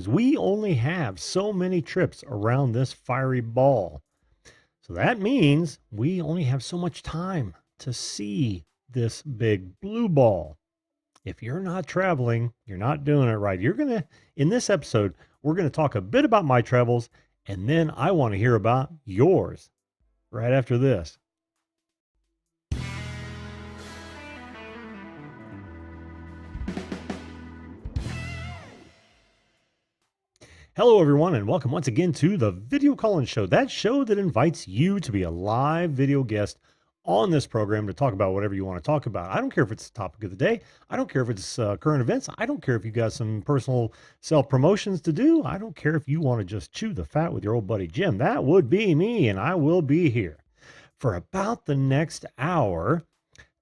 We only have so many trips around this fiery ball. So that means we only have so much time to see this big blue ball. If you're not traveling, you're not doing it right. In this episode, we're going to talk a bit about my travels, and then I want to hear about yours right after this. Hello, everyone, and welcome once again to the Video Call-In Show, that show that invites you to be a live video guest on this program to talk about whatever you want to talk about. I don't care if it's the topic of the day. I don't care if it's current events. I don't care if you got some personal self-promotions to do. I don't care if you want to just chew the fat with your old buddy Jim. That would be me, and I will be here for about the next hour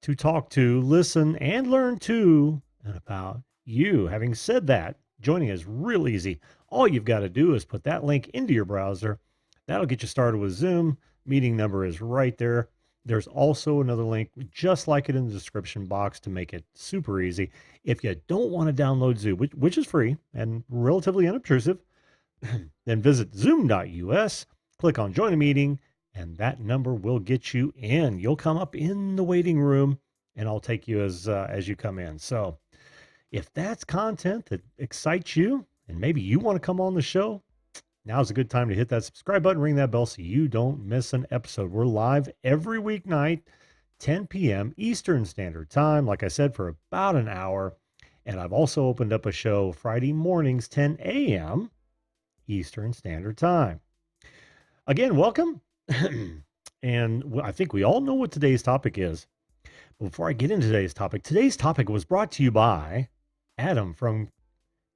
to talk to, listen, and learn to and about you. Having said that, joining is real easy. All you've got to do is put that link into your browser. That'll get you started with Zoom. Meeting number is right there. There's also another link just like it in the description box to make it super easy. If you don't want to download Zoom, which is free and relatively unobtrusive, then visit zoom.us, click on join a meeting, and that number will get you in. You'll come up in the waiting room, and I'll take you as you come in. So if that's content that excites you, and maybe you want to come on the show, now's a good time to hit that subscribe button, ring that bell so you don't miss an episode. We're live every weeknight, 10 p.m. Eastern Standard Time, like I said, for about an hour. And I've also opened up a show Friday mornings, 10 a.m. Eastern Standard Time. Again, welcome. And I think we all know what today's topic is. Before I get into today's topic was brought to you by Adam from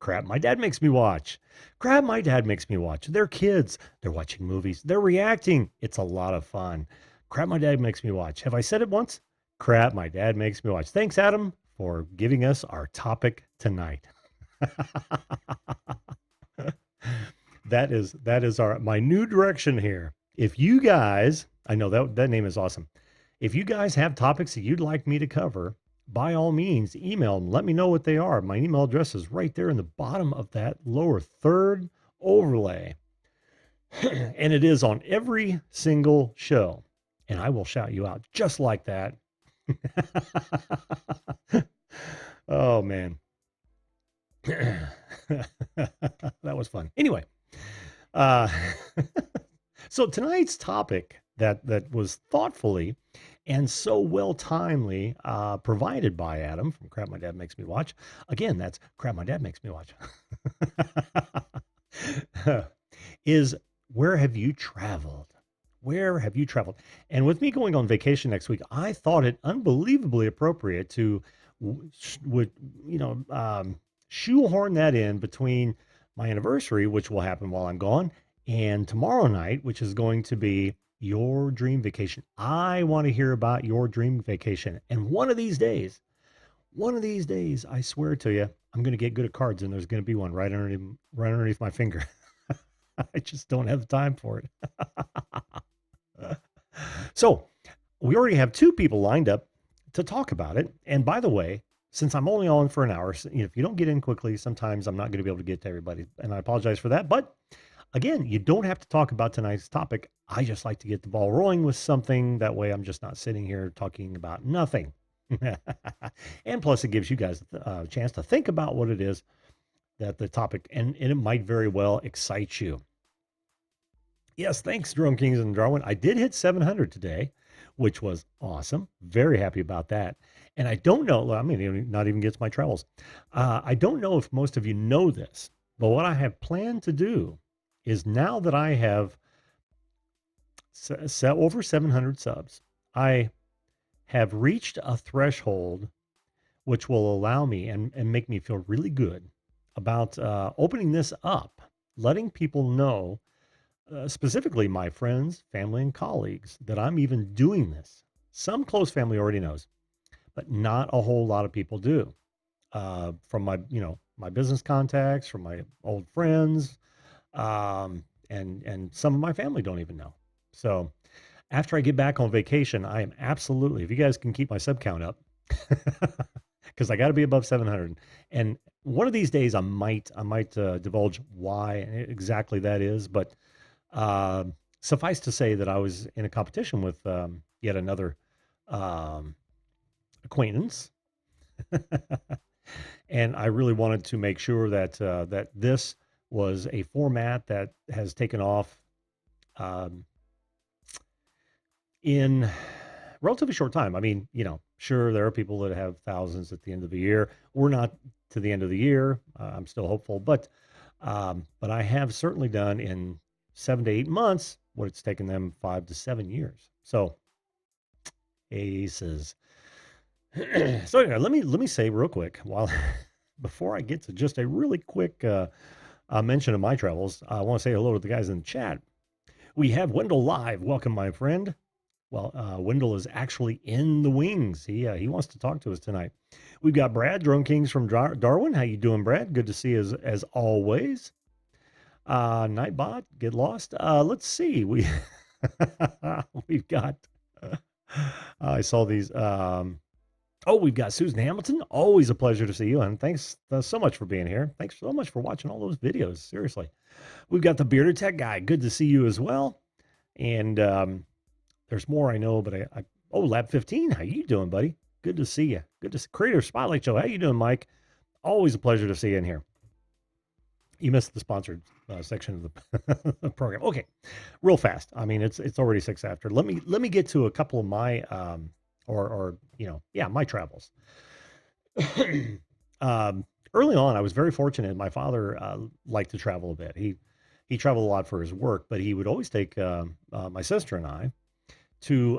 Crap My Dad Makes Me Watch. Crap My Dad Makes Me Watch. They're kids. They're watching movies. They're reacting. It's a lot of fun. Crap My Dad Makes Me Watch. Have I said it once? Crap My Dad Makes Me Watch. Thanks, Adam, for giving us our topic tonight. That is my new direction here. If you guys, I know that name is awesome. If you guys have topics that you'd like me to cover, by all means, email them. Let me know what they are. My email address is right there in the bottom of that lower third overlay. And it is on every single show. And I will shout you out just like that. Oh, man. That was fun. Anyway, so tonight's topic that was thoughtfully and so well timely provided by Adam from Crap My Dad Makes Me Watch. Again, that's Crap My Dad Makes Me Watch. Is where have you traveled? Where have you traveled? And with me going on vacation next week, I thought it unbelievably appropriate to shoehorn that in between my anniversary, which will happen while I'm gone, and tomorrow night, which is going to be your dream vacation. I want to hear about your dream vacation. And one of these days, I swear to you, I'm going to get good at cards and there's going to be one right underneath my finger. I just don't have the time for it. So we already have two people lined up to talk about it. And by the way, since I'm only on for an hour, if you don't get in quickly, sometimes I'm not going to be able to get to everybody. And I apologize for that. But again, you don't have to talk about tonight's topic. I just like to get the ball rolling with something. That way I'm just not sitting here talking about nothing. And plus it gives you guys a chance to think about what it is that the topic, and it might very well excite you. Yes, thanks, Drone Kings and Darwin. I did hit 700 today, which was awesome. Very happy about that. And I don't know, I mean, not even gets my travels. I don't know if most of you know this, but what I have planned to do is now that I have over 700 subs, I have reached a threshold which will allow me and make me feel really good about opening this up, letting people know, specifically my friends, family, and colleagues, that I'm even doing this. Some close family already knows, but not a whole lot of people do. From my business contacts, from my old friends, and some of my family don't even know. So after I get back on vacation, I am absolutely, if you guys can keep my sub count up, because I got to be above 700. And one of these days I might divulge why exactly that is, but uh, suffice to say that I was in a competition with yet another um, acquaintance, and I really wanted to make sure that this was a format that has taken off um, in relatively short time. I mean, sure, there are people that have thousands at the end of the year. We're not to the end of the year. I'm still hopeful, but I have certainly done in 7 to 8 months what it's taken them 5 to 7 years. So aces. So anyway, let me say real quick while before I get to just a really quick mention of my travels, I want to say hello to the guys in the chat. We have Wendell live. Welcome, my friend. Well, Wendell is actually in the wings. He wants to talk to us tonight. We've got Brad, Drone Kings from Darwin. How you doing, Brad? Good to see you as always. Nightbot, get lost. Let's see. We've got. I saw these. Oh, we've got Susan Hamilton. Always a pleasure to see you, and thanks so much for being here. Thanks so much for watching all those videos. Seriously, we've got the Bearded Tech guy. Good to see you as well. And there's more I know, but oh, Lab 15. How you doing, buddy? Good to see you. Good to see Creator Spotlight Show. How you doing, Mike? Always a pleasure to see you in here. You missed the sponsored section of the program. Okay, real fast. I mean, it's already 6 after. Let me get to a couple of my my travels. Early on, I was very fortunate. My father liked to travel a bit. He traveled a lot for his work, but he would always take my sister and I to.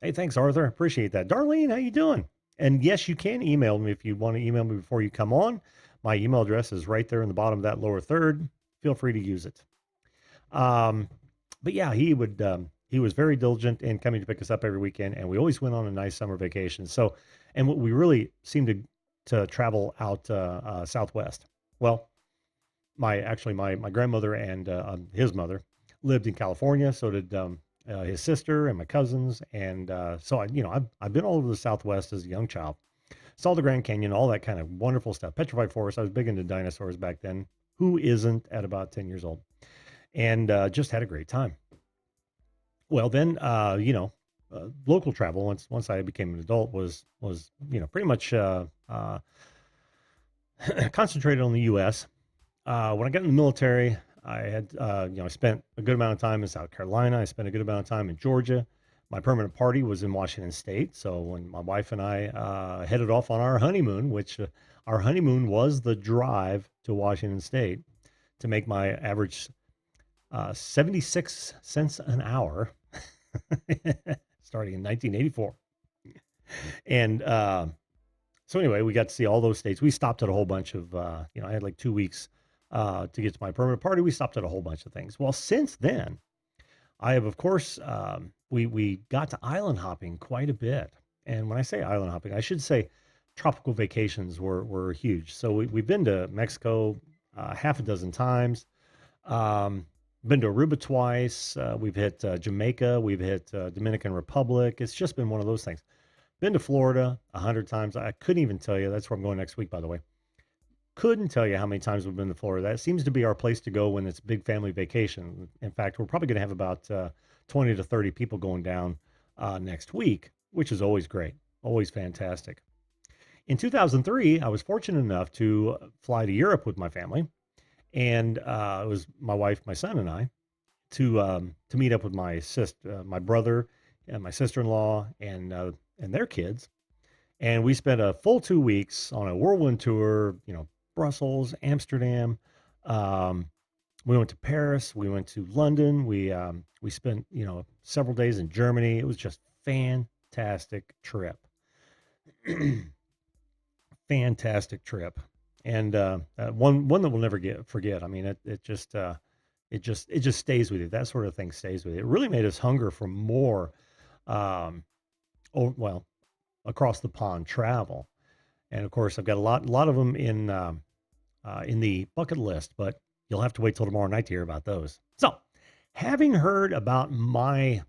Hey, thanks, Arthur. Appreciate that. Darlene, how you doing? And yes, you can email me if you want to email me before you come on. My email address is right there in the bottom of that lower third. Feel free to use it. But yeah, he was very diligent in coming to pick us up every weekend, and we always went on a nice summer vacation. So, and we really seemed to travel out southwest. Well, my grandmother and his mother lived in California. So did his sister and my cousins, and so I've been all over the Southwest as a young child. Saw the Grand Canyon, all that kind of wonderful stuff. Petrified Forest. I was big into dinosaurs back then. Who isn't at about 10 years old? And just had a great time. Well, then, local travel once I became an adult was pretty much concentrated on the U.S. When I got in the military, I had I spent a good amount of time in South Carolina. I spent a good amount of time in Georgia. My permanent party was in Washington State. So when my wife and I headed off on our honeymoon, which our honeymoon was the drive to Washington State to make my average 76 cents an hour starting in 1984. And so anyway, we got to see all those states. We stopped at a whole bunch of, I had like 2 weeks to get to my permanent party. We stopped at a whole bunch of things. Well, since then, I have, of course, we got to island hopping quite a bit. And when I say island hopping, I should say tropical vacations were huge. So we've been to Mexico half a dozen times. Been to Aruba twice. We've hit Jamaica. We've hit Dominican Republic. It's just been one of those things. Been to Florida 100 times. I couldn't even tell you. That's where I'm going next week, by the way. Couldn't tell you how many times we've been to Florida. That seems to be our place to go when it's big family vacation. In fact, we're probably going to have about 20 to 30 people going down next week, which is always great, always fantastic. In 2003, I was fortunate enough to fly to Europe with my family, and it was my wife, my son, and I to meet up with my brother, and my sister-in-law, and their kids, and we spent a full 2 weeks on a whirlwind tour. Brussels, Amsterdam. We went to Paris. We went to London. We spent several days in Germany. It was just fantastic trip. Fantastic trip, and one that we'll never forget. I mean, it just stays with you. That sort of thing stays with you. It really made us hunger for more. Across the pond travel. And of course, I've got a lot of them in the bucket list, but you'll have to wait till tomorrow night to hear about those. So, having heard about my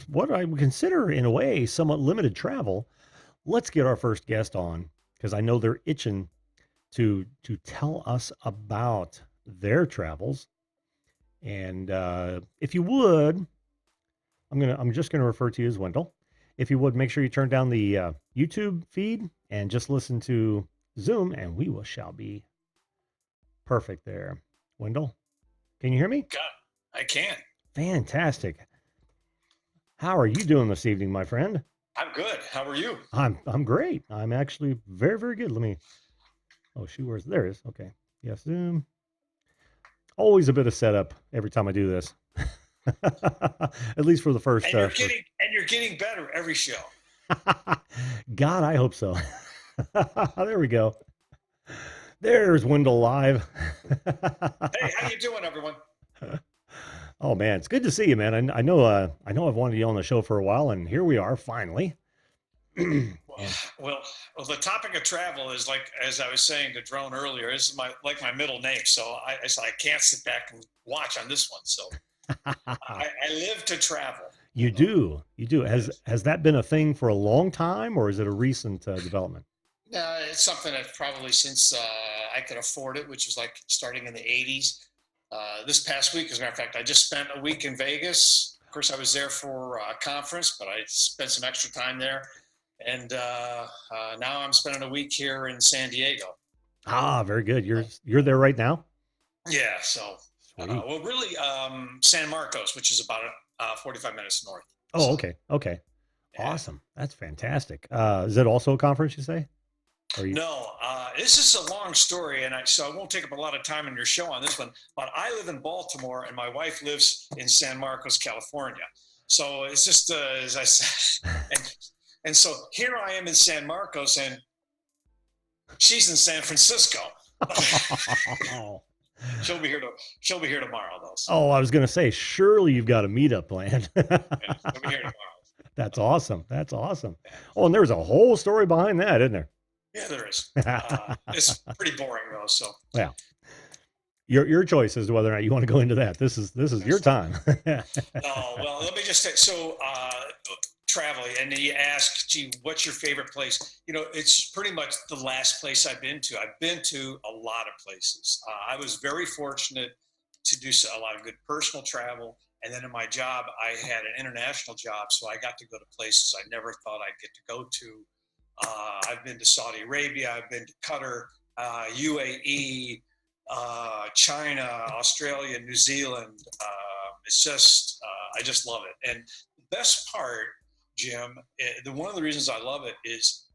what I would consider in a way somewhat limited travel, let's get our first guest on because I know they're itching to tell us about their travels. And if you would, I'm just gonna refer to you as Wendell. If you would, make sure you turn down the YouTube feed and just listen to Zoom, and we will shall be perfect there. Wendell, can you hear me? God, I can. Fantastic. How are you doing this evening, my friend? I'm good. How are you? I'm great. I'm actually very, very good. Let me Oh shoot, where's there it is. Okay. Yes, Zoom. Always a bit of setup every time I do this. At least for the first And you're first. getting better every show. God, I hope so. There we go. There's Wendell live. Hey, how you doing, everyone? Oh man, it's good to see you, man. I know I've wanted you on the show for a while, and here we are finally. Well, And well, the topic of travel is like, as I was saying to Drone earlier, is my middle name. So I can't sit back and watch on this one. So I live to travel. you do, you do. Yes. Has that been a thing for a long time, or is it a recent development? It's something that probably since I could afford it, which was like starting in the '80s. This past week, as a matter of fact, I just spent a week in Vegas. Of course, I was there for a conference, but I spent some extra time there. And now I'm spending a week here in San Diego. Ah, very good. You're there right now. Yeah, so, Sweet. well, really, San Marcos, which is about 45 minutes north. Oh, So, okay, okay, yeah. awesome. That's fantastic. Is it also a conference? You say? Or you? No, this is a long story, and so I won't take up a lot of time in your show on this one. But I live in Baltimore, and my wife lives in San Marcos, California. So it's just as I said, and so here I am in San Marcos, and she's in San Francisco. she'll be here to she'll be here tomorrow, though. So Oh, I was gonna say, surely you've got a meetup planned. yeah, she'll be here tomorrow. That's awesome. That's awesome. Yeah, Oh, and there's a whole story behind that, isn't yeah, there is. there? It's pretty boring though. So Well, your choice as to whether or not you want to go into that. This is your there's time. no. Well, let me just say so. Traveling, and then you ask, gee, what's your favorite place? It's pretty much the last place I've been to. I've been to a lot of places. I was very fortunate to do a lot of good personal travel. And then in my job, I had an international job, so I got to go to places I never thought I'd get to go to. I've been to Saudi Arabia, I've been to Qatar, UAE, China, Australia, New Zealand. It's just, I just love it. And the best part, Jim, one of the reasons I love it is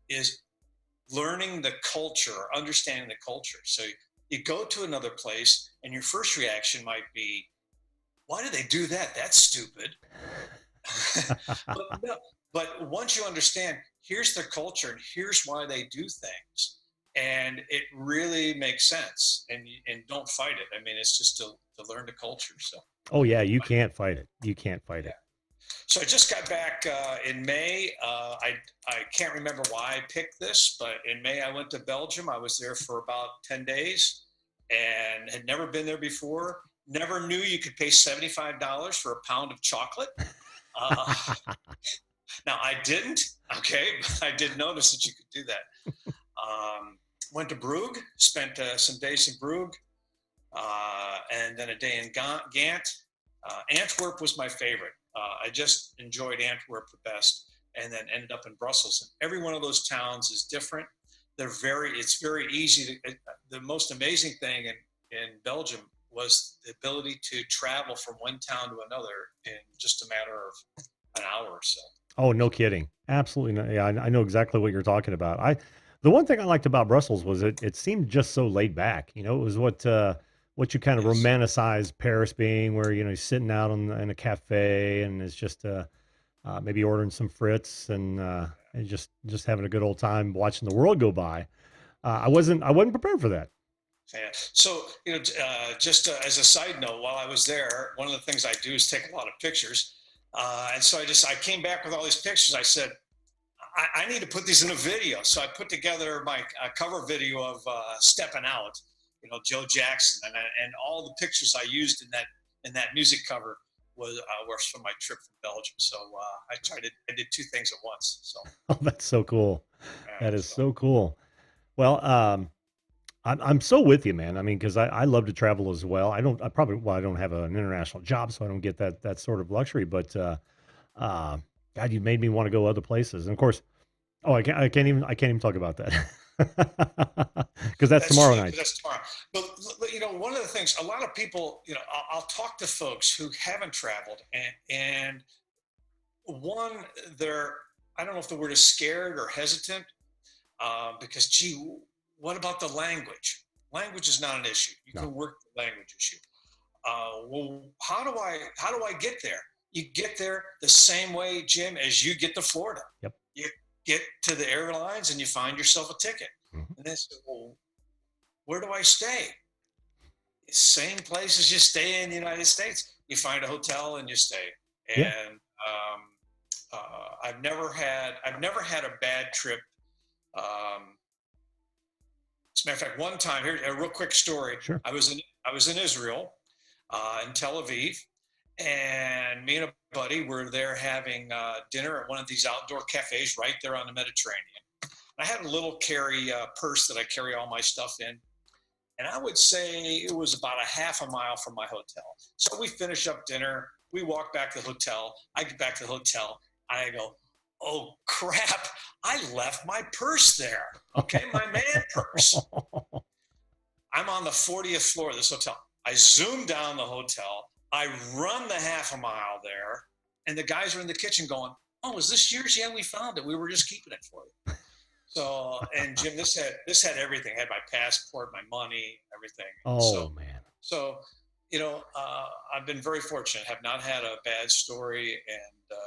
learning the culture, understanding the culture. So you go to another place, and your first reaction might be, "Why do they do that? That's stupid." but no, but once you understand, here's their culture, and here's why they do things, and it really makes sense. And don't fight it. I mean, it's just to learn the culture. So Oh yeah, you can't fight it. You can't fight yeah. it. So I just got back in May. I can't remember why I picked this, but in May I went to Belgium. I was there for about 10 days, and had never been there before. Never knew you could pay $75 for a pound of chocolate. Uh, Now I didn't. Okay, but I did notice that you could do that. Went to Brugge. Spent some days in Brugge, and then a day in Ghent. Antwerp was my favorite. I just enjoyed Antwerp the best, and then ended up in Brussels. And every one of those towns is different. It's very easy to. The most amazing thing in Belgium was the ability to travel from one town to another in just a matter of an hour or so. Oh, no kidding. Absolutely not. Yeah, I know exactly what you're talking about. The one thing I liked about Brussels was it seemed just so laid back. It was what you kind of Yes. romanticize Paris being, where you're sitting out in a cafe and it's just maybe ordering some Fritz and just having a good old time watching the world go by. I wasn't prepared for that. Yeah. So, just as a side note, while I was there, one of the things I do is take a lot of pictures. And so I came back with all these pictures. I said, I need to put these in a video. So I put together my cover video of Stepping Out, Joe Jackson, and all the pictures I used in that music cover were from my trip from Belgium. So I did two things at once. So Oh, that's so cool. yeah, That is so so cool. Well, I'm so with you, man. I mean, because I love to travel as well. I probably well, I don't have an international job, so I don't get that sort of luxury. But uh, God, you made me want to go other places. And of course, oh, I can't even talk about that because that's That's tomorrow true. night. That's tomorrow. But one of the things, a lot of people, I'll talk to folks who haven't traveled, and one, they're, I don't know if the word is scared or hesitant, because gee, what about the language? Language is not an issue. You No. can work the language issue. Well, how do I get there? You get there the same way, Jim, as you get to Florida. Yep. You get to the airlines and you find yourself a ticket. Mhm. And they say, well, where do I stay? Same place as you stay in the United States. You find a hotel and you stay. Yeah. And I've never had a bad trip. As a matter of fact, one time here, a real quick story. Sure. I was in Israel, in Tel Aviv, and me and a buddy were there having dinner at one of these outdoor cafes right there on the Mediterranean. I had a little carry purse that I carry all my stuff in, and I would say it was about a half a mile from my hotel. So we finish up dinner, we walk back to the hotel. I get back to the hotel, and I go, "Oh crap! I left my purse there. Okay, my man purse." I'm on the 40th floor of this hotel. I zoom down the hotel. I run the half a mile there, and the guys are in the kitchen going, "Oh, is this yours? Yeah, we found it. We were just keeping it for you." So, and Jim, this had everything. It had my passport, my money, everything. Oh So, man. so I've been very fortunate. Have not had a bad story, and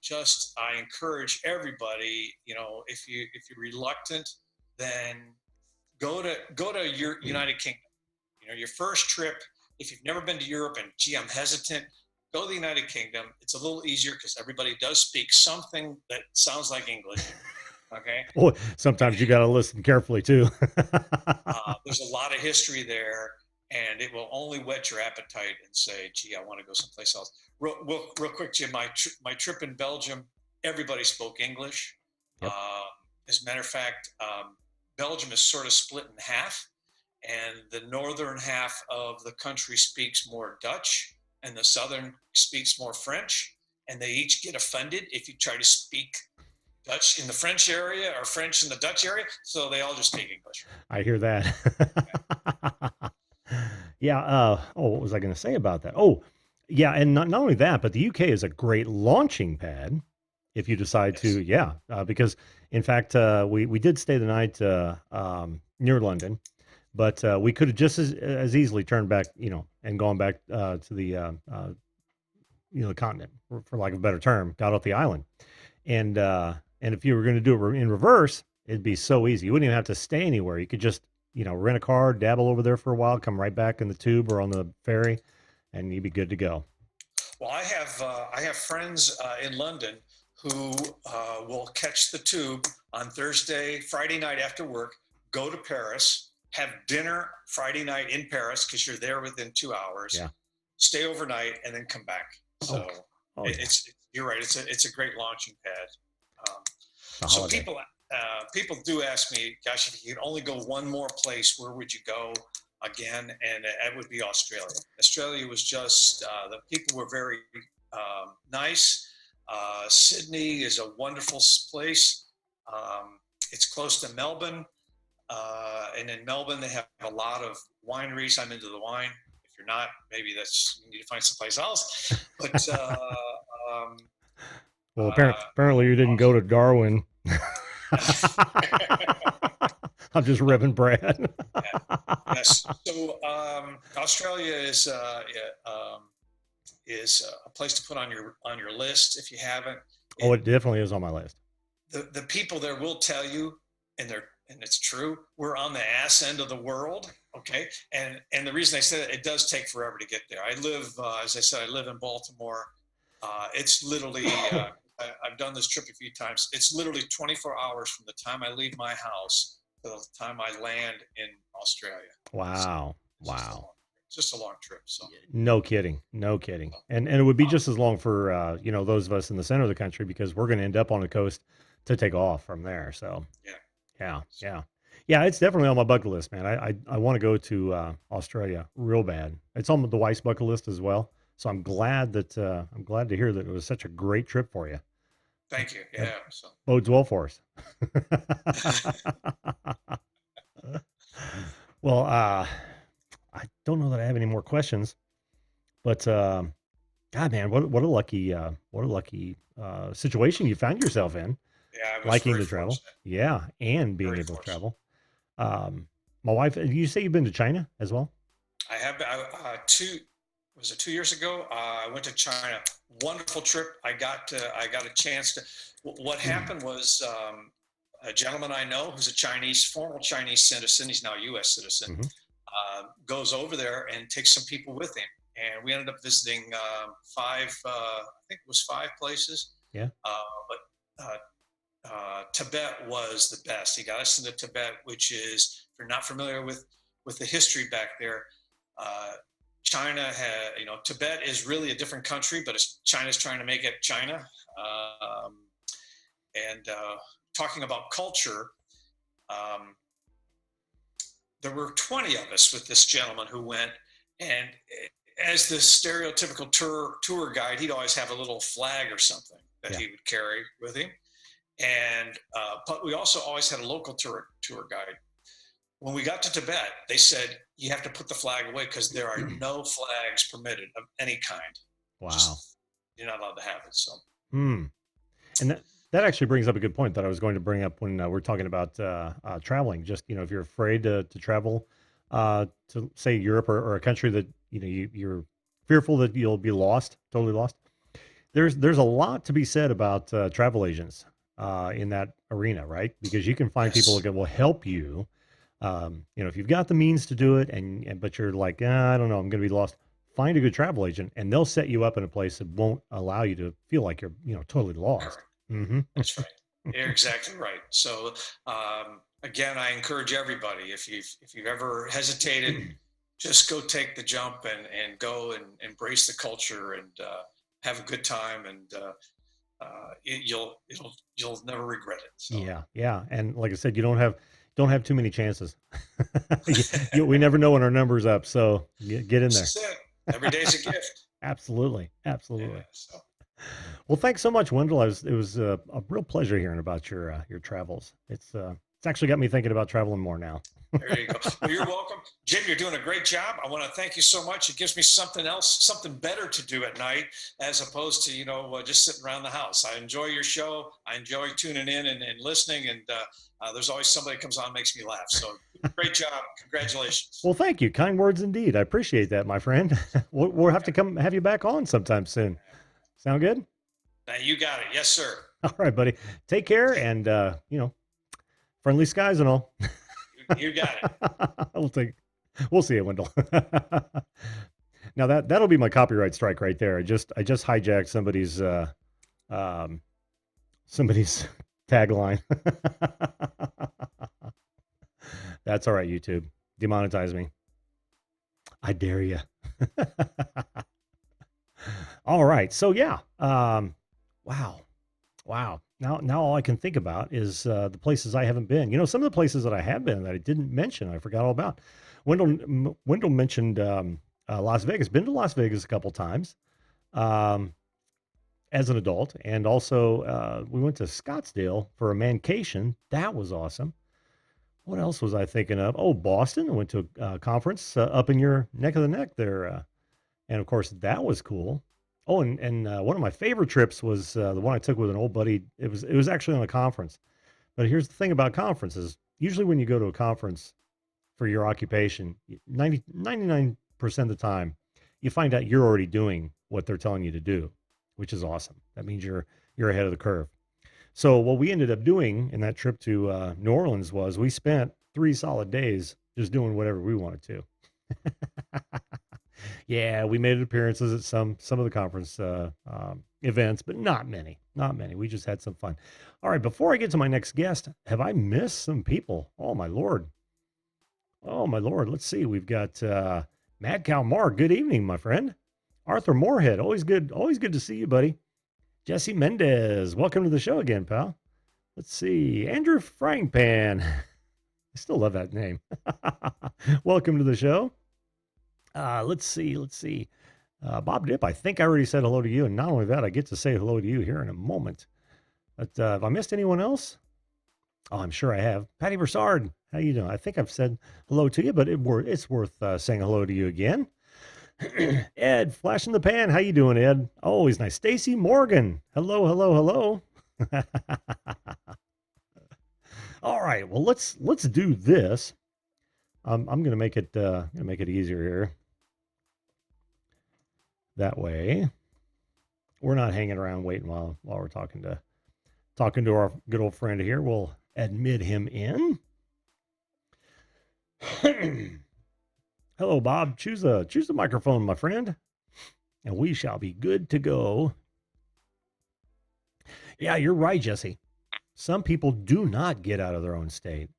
just I encourage everybody. If you're reluctant, then go to your United Kingdom. Your first trip. If you've never been to Europe and gee, I'm hesitant, go to the United Kingdom. It's a little easier because everybody does speak something that sounds like English. Okay. Boy, sometimes you got to listen carefully too. There's a lot of history there, and it will only whet your appetite and say, "Gee, I want to go someplace else." Real quick, Jim. My trip in Belgium, everybody spoke English. Yep. As a matter of fact, Belgium is sort of split in half, and the northern half of the country speaks more Dutch, and the southern speaks more French. And they each get offended if you try to speak Dutch in the French area or French in the Dutch area. So they all just speak English. I hear that. Yeah, oh, what was I gonna say about that? Oh, yeah, and not only that, but the UK is a great launching pad if you decide to Yes. yeah, because in fact, we did stay the night, near London, but, we could have just as easily turned back, and gone back, to the continent, for lack of a better term, got off the island. And if you were gonna do it in reverse, it'd be so easy. You wouldn't even have to stay anywhere. You could just, rent a car, dabble over there for a while, come right back in the tube or on the ferry, and you'd be good to go. Well, I have friends in London who will catch the tube on Friday night after work, go to Paris, have dinner Friday night in Paris because you're there within 2 hours, Yeah. stay overnight, and then come back. So Okay. Oh, yeah. you're right. It's a great launching pad. Um, The so holiday. people do ask me, "Gosh, if you could only go one more place, where would you go again?" And it would be Australia. Australia was just the people were very nice. Sydney is a wonderful place. It's close to Melbourne, and in Melbourne they have a lot of wineries. I'm into the wine. If you're not, maybe you need to find someplace else. But Well, uh, apparently you didn't go to Darwin. I'm just ripping Brad. yes. So Australia is a place to put on your list if you haven't. Oh, It, it definitely is on my list. the people there will tell you, and it's true. We're on the ass end of the world. Okay, and the reason I say that, it does take forever to get there. I live, as I said, I live in Baltimore. It's literally. I've done this trip a few times. It's literally 24 hours from the time I leave my house to the time I land in Australia. So Wow. it's Wow. just a long trip. So No kidding. No kidding. And it would be uh, just as long for those of us in the center of the country because we're going to end up on the coast to take off from there. So yeah. yeah, So yeah. Yeah, it's definitely on my bucket list, man. I want to go to Australia real bad. It's on the wife's bucket list as well. So I'm glad to hear that it was such a great trip for you. That, Thank you. that Yeah. So bodes well for us. Well, I don't know that I have any more questions, but God, man, what a lucky situation you found yourself in, yeah, I was liking very to travel. fortunate. Yeah, and being Very able to fortunate. travel. My wife, you say you've been to China as well? I have two. Was it 2 years ago? I went to China. Wonderful trip. I got a chance to. What happened was a gentleman I know who's a Chinese, former Chinese citizen. He's now a U.S. citizen. Hmm. Goes over there and takes some people with him, and we ended up visiting five. I think it was five places. Yeah. But Tibet was the best. He got us into Tibet, which is, if you're not familiar with the history back there, uh, China had, Tibet is really a different country, but China's trying to make it China. Um, and talking about culture, um, there were 20 of us with this gentleman who went, and as the stereotypical tour guide, he'd always have a little flag or something that Yeah. he would carry with him. And but we also always had a local tour guide. When we got to Tibet, they said you have to put the flag away because there are no flags permitted of any kind. Wow. Just you're not allowed to have it. So Hmm. And that actually brings up a good point that I was going to bring up when we're talking about traveling. Just if you're afraid to travel to say Europe or a country that you're fearful that you'll be lost, totally lost. There's a lot to be said about travel agents in that arena, right? Because you can find people yes, that will help you. If you've got the means to do it, and but you're like, I don't know, I'm going to be lost. Find a good travel agent, and they'll set you up in a place that won't allow you to feel like you're totally lost. correct. Hmm. That's right. You're exactly right. So again, I encourage everybody if you've ever hesitated, just go take the jump and go and embrace the culture and have a good time and you'll never regret it. So Yeah, yeah, and like I said, you don't have too many chances. We never know when our number's up, so get in this there. is it. Every day's a gift. Absolutely, Yeah. absolutely. So Well, thanks so much, Wendell. It was a real pleasure hearing about your travels. It's actually got me thinking about traveling more now. there you go. Well, you're welcome, Jim. You're doing a great job. I want to thank you so much. It gives me something else, something better to do at night, as opposed to just sitting around the house. I enjoy your show. I enjoy tuning in and listening. And there's always somebody that comes on and makes me laugh. So great job. Congratulations. Well, thank you. Kind words indeed. I appreciate that, my friend. We'll have to come have you back on sometime soon. Sound good? Now you got it. Yes, sir. All right, buddy. Take care, Okay. and friendly skies and all. You got it. we'll take. We'll see it, Wendell. Now that'll be my copyright strike right there. I just hijacked um somebody's tagline. That's all right, YouTube. Demonetize me. I dare you. All right. So yeah. Wow. Wow. Now all I can think about is the places I haven't been. Some of the places that I have been that I didn't mention, I forgot all about. Wendell mentioned Las Vegas. Been to Las Vegas a couple times um, as an adult, and also we went to Scottsdale for a mancation. That was awesome. What else was I thinking of? Oh, Boston. I went to a conference up in your neck of the neck there. And of course, that was cool. Oh, and one of my favorite trips was the one I took with an old buddy. It was actually on a conference. But here's the thing about conferences. Usually when you go to a conference for your occupation, 99% of the time, you find out you're already doing what they're telling you to do, which is awesome. That means you're ahead of the curve. So what we ended up doing in that trip to New Orleans was we spent 3 solid days just doing whatever we wanted to. Yeah, we made appearances at some of the conference events, but not many, not many. We just had some fun. All right, before I get to my next guest, have I missed some people? Oh my lord, oh my lord. Let's see. We've got Mad Cow Mark. Good evening, my friend. Arthur Moorhead. Always good to see you, buddy. Jesse Mendez. Welcome to the show again, pal. Let's see. Andrew Frying Pan. still love that name. Welcome to the show. Let's see. Bob Dip, I think I already said hello to you. And not only that, I get to say hello to you here in a moment. But have I missed anyone else? Oh, I'm sure I have. Patty Broussard, how you doing? I think I've said hello to you, but it's worth saying hello to you again. Ed, flash in the pan. How you doing, Ed? Always nice. Stacy Morgan. Hello, hello, hello. All right. Well, let's do this. I'm gonna make it easier here. That way, we're not hanging around waiting while we're talking to our good old friend here. We'll admit him in. Hello, Bob. Choose the microphone, my friend, and we shall be good to go. Yeah, you're right, Jesse. Some people do not get out of their own state.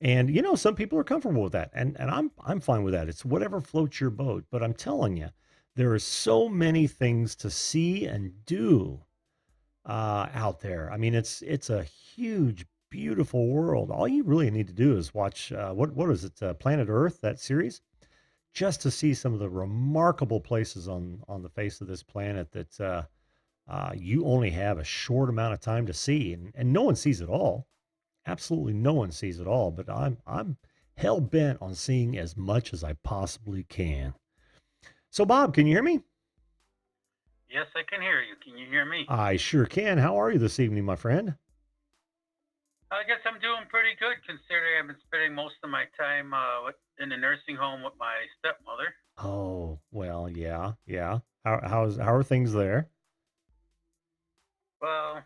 And some people are comfortable with that. And I'm fine with that. It's whatever floats your boat. But I'm telling you, there are so many things to see and do out there. I mean, it's a huge, beautiful world. All you really need to do is watch what is it, Planet Earth, that series, just to see some of the remarkable places on the face of this planet that you only have a short amount of time to see, and no one sees it all. Absolutely no one sees it all, but I'm hell bent on seeing as much as I possibly can. So, Bob, can you hear me? Yes, I can hear you. Can you hear me? I sure can. How are you this evening, my friend? I guess I'm doing pretty good considering I've been spending most of my time in the nursing home with my stepmother. Oh, well, yeah, yeah. How are things there? Well,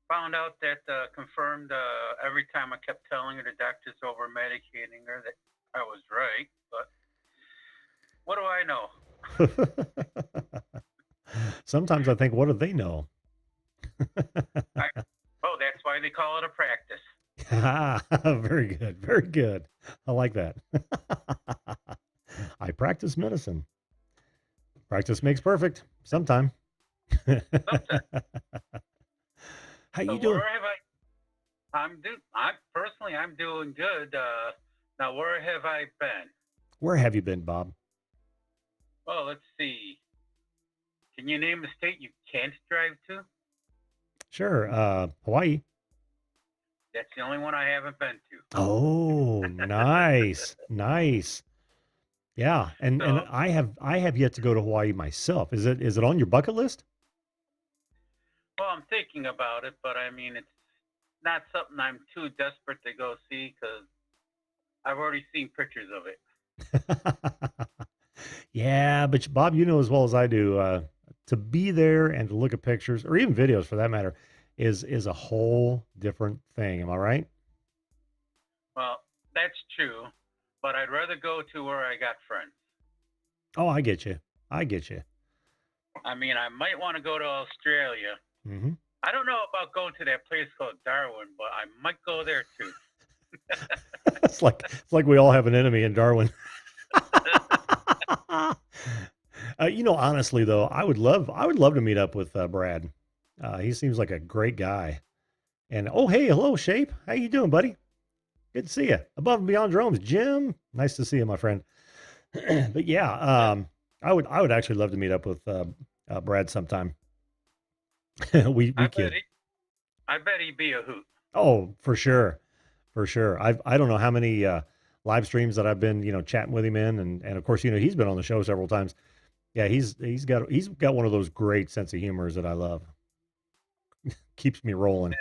found out that confirmed every time I kept telling her the doctor's over medicating her that I was right. But what do I know? Sometimes I think, what do they know? Oh, that's why they call it a practice. Very good. Very good. I like that. I practice medicine. Practice makes perfect sometime. Sometimes. How So you doing? where have I'm doing good. Now where have I been? Where have you been, Bob? Well, let's see. Can you name a state you can't drive to? Sure. Hawaii. That's the only one I haven't been to. Oh, nice. Nice. Yeah. And So, I have yet to go to Hawaii myself. Is it on your bucket list? well, I'm thinking about it, but I mean, it's not something I'm too desperate to go see because I've already seen pictures of it. Yeah, but Bob, you know as well as I do, to be there and to look at pictures or even videos for that matter is a whole different thing. Am I right? Well, that's true, but I'd rather go to where I got friends. Oh, I get you. I get you. I mean, I might want to go to Australia. Hmm. I don't know about going to that place called Darwin, but I might go there too. It's like we all have an enemy in Darwin. Honestly though, I would love to meet up with Brad. He seems like a great guy. And oh, hey, hello, Shape. How you doing, buddy? Good to see you. Above and Beyond Drones, Jim. Nice to see you, my friend. But yeah, Yeah, I would actually love to meet up with Brad sometime. We I bet could. he, I bet he'd be a hoot. Oh, for sure, for sure. I don't know how many live streams that I've been chatting with him in, and of course he's been on the show several times. Yeah, he's got one of those great sense of humors that I love. Keeps me rolling.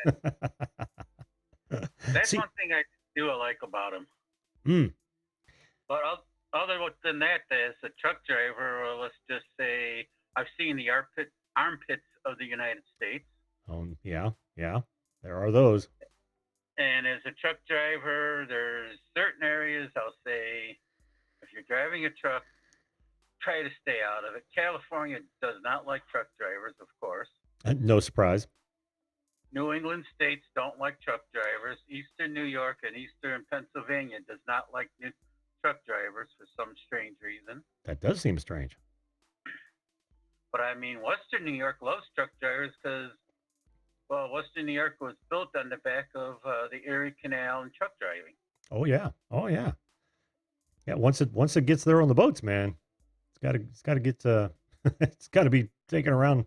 That's See, one thing I do like about him. mm, But other than that, as a truck driver, or let's just say I've seen the armpits of the United States. yeah, yeah, there are those. And as a truck driver, there's certain areas I'll say if you're driving a truck, try to stay out of it. California does not like truck drivers, of course. No surprise. New England states don't like truck drivers. Eastern New York and Eastern Pennsylvania does not like new truck drivers for some strange reason. That does seem strange. But I mean, Western New York loves truck drivers because, well, Western New York was built on the back of the Erie Canal and truck driving. Oh yeah. Oh yeah. Yeah. Once it gets there on the boats, man, it's gotta get it's gotta be taken around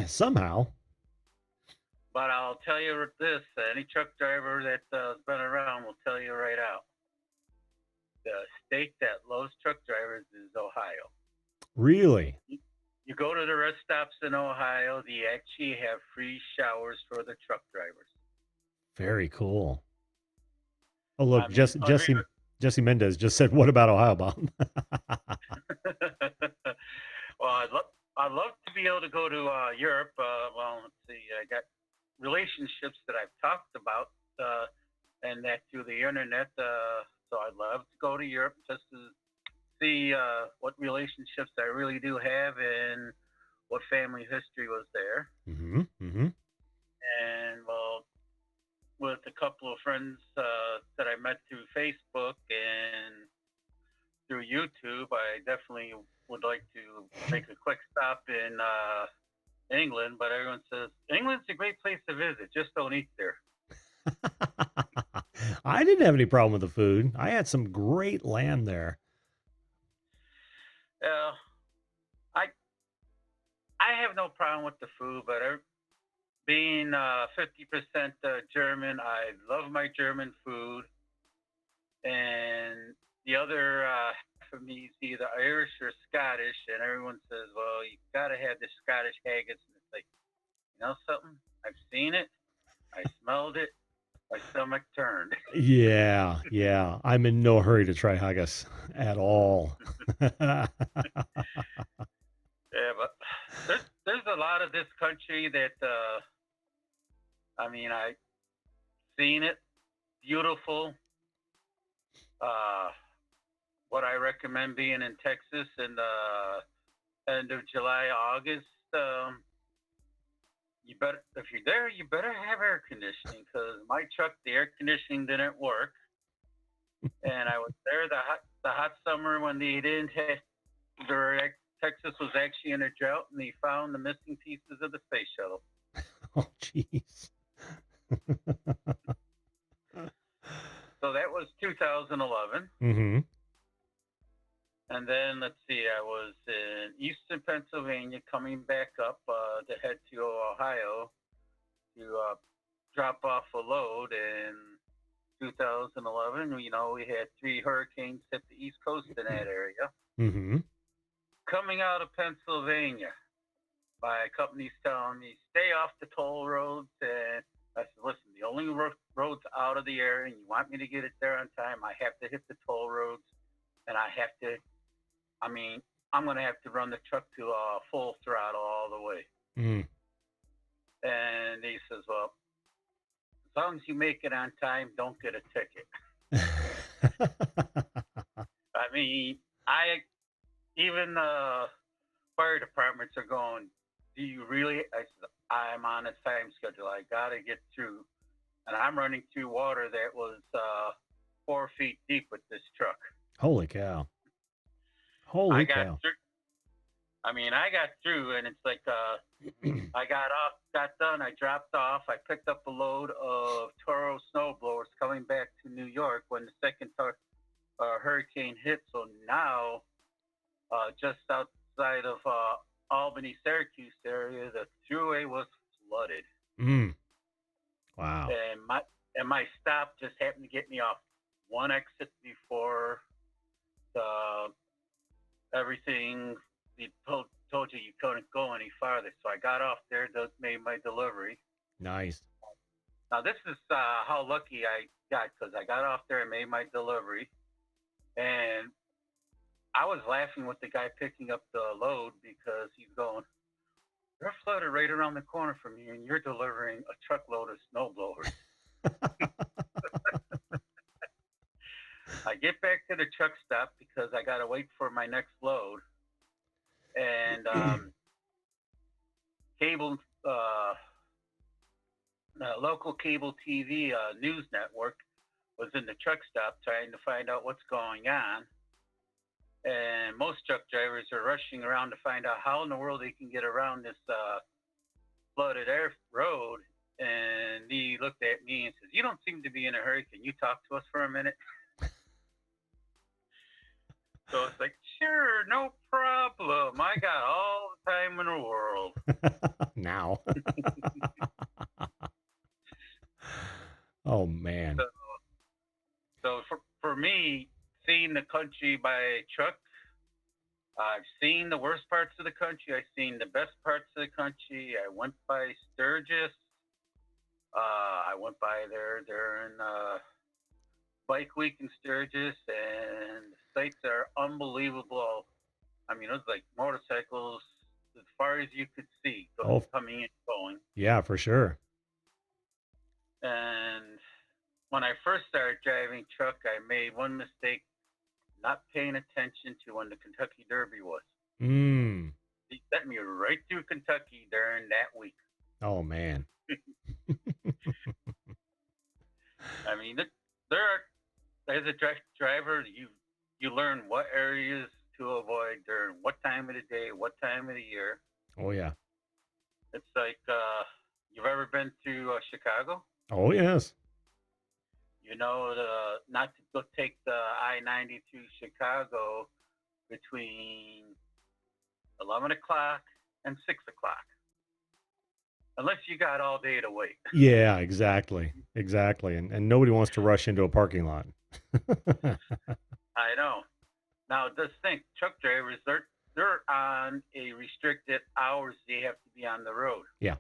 somehow. But I'll tell you this: any truck driver that's been around will tell you right out. The state that loves truck drivers is Ohio. Really? You, you go to the rest stops in Ohio, they actually have free showers for the truck drivers. Very cool. Oh look, I mean, Jesse Mendez just said, "What about Ohio, Bob?" well, I'd love to be able to go to Europe. Well, let's see. I got relationships that I've talked about, and that through the internet. So I'd love to go to Europe just to see what relationships I really do have and what family history was there. Mm-hmm. Mm-hmm. And well, with a couple of friends that I met through Facebook and through YouTube, I definitely would like to make a quick stop in England. But everyone says England's a great place to visit. Just don't eat there. I didn't have any problem with the food. I had some great lamb there. Uh, I I have no problem with the food, but being 50% German, I love my German food, and the other half of me is either Irish or Scottish, and everyone says, "Well, you got to have the Scottish haggis," and it's like, you know something? I've seen it, I smelled it, my stomach turned. Yeah, yeah. I'm in no hurry to try haggis at all. Yeah, but there's a lot of this country that I mean I seen it, beautiful. Uh, what I recommend being in Texas in the end of July, August. You better if you're there, you better have air conditioning because my truck, the air conditioning didn't work, and I was there the hot summer when they didn't have Texas was actually in a drought, and they found the missing pieces of the space shuttle. Oh, jeez. So that was 2011. Mm-hmm. And then let's see, I was in Eastern Pennsylvania coming back up to head to Ohio to drop off a load in 2011. We had three hurricanes hit the East Coast in that area. Mm-hmm. Coming out of Pennsylvania, my company's telling me, stay off the toll roads. And I said, listen, the only roads out of the area, and you want me to get it there on time, I have to hit the toll roads, and I'm going to have to run the truck to full throttle all the way. Mm. And he says, well, as long as you make it on time, don't get a ticket. I mean, even fire departments are going, do you really? I said, I'm on a time schedule. I got to get through. And I'm running through water that was 4 feet deep with this truck. Holy cow. Holy cow. I got through, and it's like I got done. I dropped off. I picked up a load of Toro snowblowers coming back to New York when the second hurricane hit. So now, just outside of Albany, Syracuse area, the thruway was flooded. Mm. Wow. And my stop just happened to get me off one exit before everything. They told you couldn't go any farther. So I got off there, made my delivery. Nice. Now this is how lucky I got, because I got off there and made my delivery, and I was laughing with the guy picking up the load because he's going, "You're flooded right around the corner from you, and you're delivering a truckload of snowblowers." I get back to the truck stop because I got to wait for my next load. And local cable TV news network was in the truck stop trying to find out what's going on. And most truck drivers are rushing around to find out how in the world they can get around this flooded road. And he looked at me and says, "You don't seem to be in a hurry. Can you talk to us for a minute?" So it's like, "Sure, no problem. I got all the time in the world." Now. Oh man. So, so for me, seeing the country by truck, I've seen the worst parts of the country. I've seen the best parts of the country. I went by Sturgis. I went by there during Bike Week in Sturgis, and the sights are unbelievable. I mean, it was like motorcycles as far as you could see Oh coming and going. yeah, for sure. And when I first started driving truck, I made one mistake, not paying attention to when the Kentucky Derby was. Mm. He sent me right through Kentucky during that week. Oh man. I mean, there are, as a driver, you learn what areas to avoid during what time of the day, what time of the year. Oh yeah. It's like you've ever been to Chicago? Oh yes. You know, not to go take the I-90 to Chicago between 11 o'clock and 6 o'clock. Unless you got all day to wait. Yeah, exactly. Exactly. And nobody wants to rush into a parking lot. I know. Now, just think, truck drivers, they're on a restricted hours they have to be on the road. Yeah.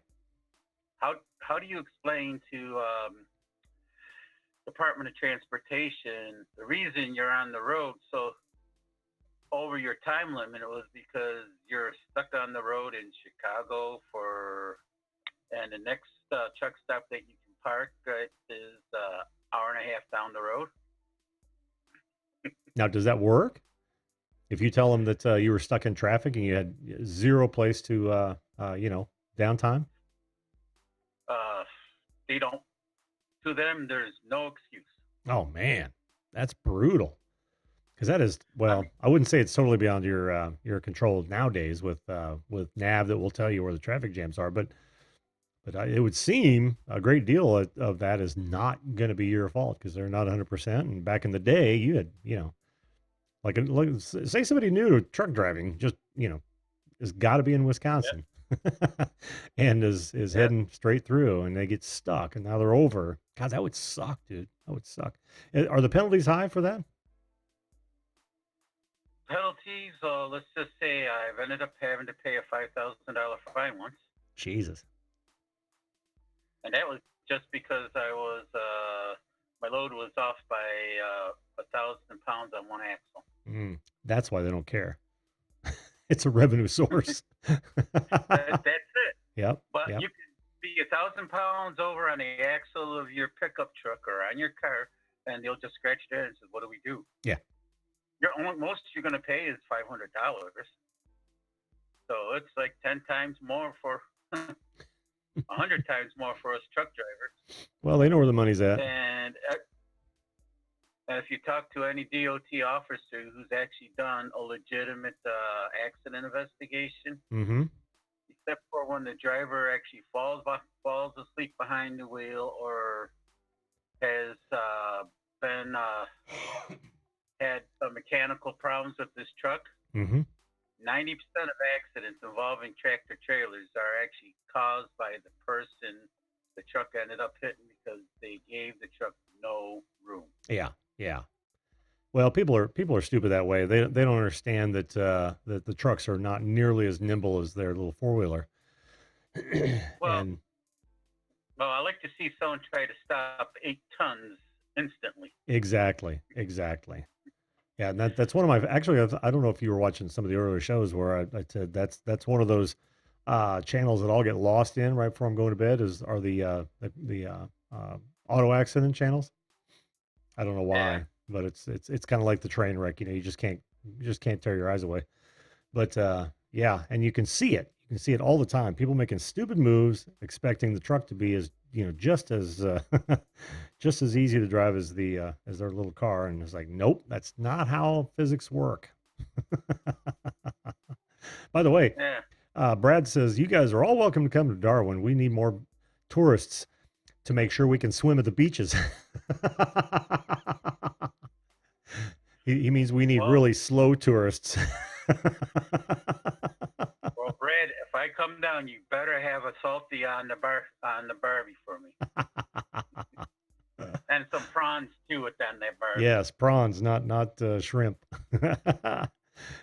How do you explain to Department of Transportation the reason you're on the road so over your time limit was because you're stuck on the road in Chicago and the next truck stop that you can park is hour and a half down the road? Now, does that work? If you tell them that you were stuck in traffic and you had zero place to, downtime? They don't. To them, there's no excuse. Oh man, that's brutal. Because that is, well, I wouldn't say it's totally beyond your control nowadays with nav that will tell you where the traffic jams are, but it would seem a great deal of that is not going to be your fault because they're not 100%. And back in the day, you had, say somebody new to truck driving, just has got to be in Wisconsin, and is Yeah. heading straight through, and they get stuck, and now they're over. God, that would suck, dude. That would suck. Are the penalties high for that? Penalties, let's just say I've ended up having to pay a $5,000 fine once. Jesus. And that was just because my load was off by 1,000 pounds on one axle. That's why they don't care. It's a revenue source. That's it. Yep. But Yep. you can be 1,000 pounds over on the axle of your pickup truck or on your car, and they'll just scratch their head and say, "What do we do?" Yeah. Most you're going to pay is $500. So it's like 10 times more for 100 times more for us truck drivers. Well, they know where the money's at. And if you talk to any DOT officer who's actually done a legitimate accident investigation, Mm-hmm. except for when the driver actually falls asleep behind the wheel or has had mechanical problems with this truck, Mm-hmm. 90% of accidents involving tractor trailers are actually caused by the person the truck ended up hitting because they gave the truck no room. Yeah. Yeah. Well, people are stupid that way. They don't understand that that the trucks are not nearly as nimble as their little four-wheeler. Well, And I like to see someone try to stop 8 tons instantly. exactly. Yeah, and that's one of my actually. I don't know if you were watching some of the earlier shows where I said that's one of those channels that I'll get lost in right before I'm going to bed are the auto accident channels. I don't know Yeah. why, but it's kind of like the train wreck. You just can't tear your eyes away. But yeah, and you can see it. You can see it all the time. People making stupid moves, expecting the truck to be as just as just as easy to drive as as their little car, and it's like, nope, that's not how physics work. By the way, Yeah. Brad says you guys are all welcome to come to Darwin. We need more tourists to make sure we can swim at the beaches. He means we need Well, really slow tourists. well, Brad, if I come down, you better have a salty on the Barbie for me, and some prawns too with on that Barbie. Yes, prawns, not shrimp.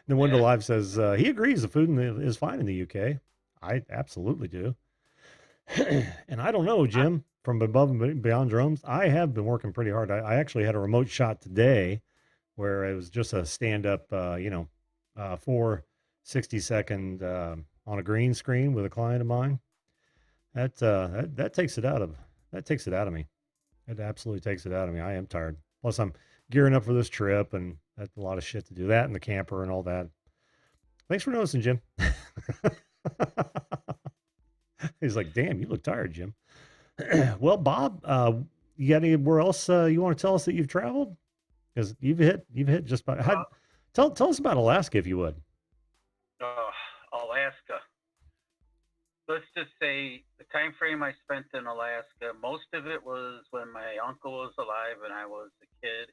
No Wonder Yeah. Live says he agrees the food is fine in the UK. I absolutely do. And I don't know, I, Jim, from above and beyond drums. I have been working pretty hard. I actually had a remote shot today where it was just a stand up, 4 60-second on a green screen with a client of mine. That takes it out of me. It absolutely takes it out of me. I am tired. Plus, I'm gearing up for this trip, and that's a lot of shit to do. That and the camper and all that. Thanks for noticing, Jim. He's like, "Damn, you look tired, Jim." Well, Bob, you got anywhere else you want to tell us that you've traveled? Because you've hit just about. uh, Tell us about Alaska if you would. Alaska. Let's just say the time frame I spent in Alaska, most of it was when my uncle was alive and I was a kid.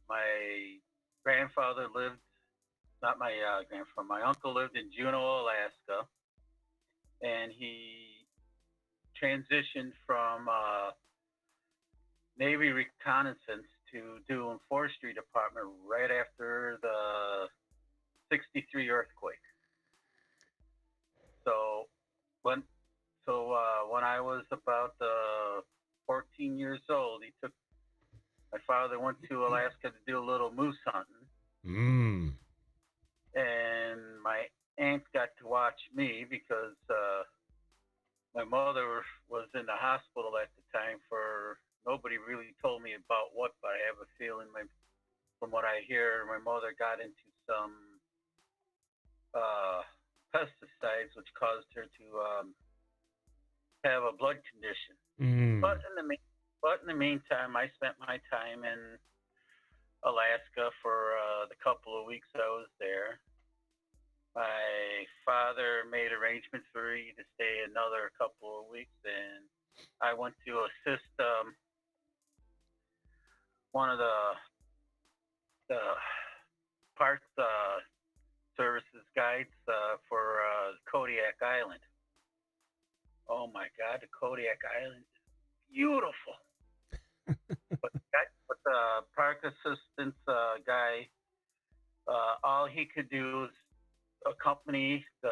My grandfather lived, not my grandfather, my uncle lived in Juneau, Alaska, and he transitioned from Navy reconnaissance to doing forestry department right after the '63 earthquake. So when when I was about 14 years old, my father went to Alaska to do a little moose hunting, Mm. and my aunt got to watch me because my mother was in the hospital at the time for nobody really told me about what, but I have a feeling from what I hear, my mother got into some uh, pesticides, which caused her to have a blood condition. Mm. But in the meantime, I spent my time in Alaska for the couple of weeks I was there. My father made arrangements for me to stay another couple of weeks, and I went to assist one of the parks services guides for Kodiak Island. Oh my God, the Kodiak Island is beautiful. But the park assistance guy, all he could do is accompany the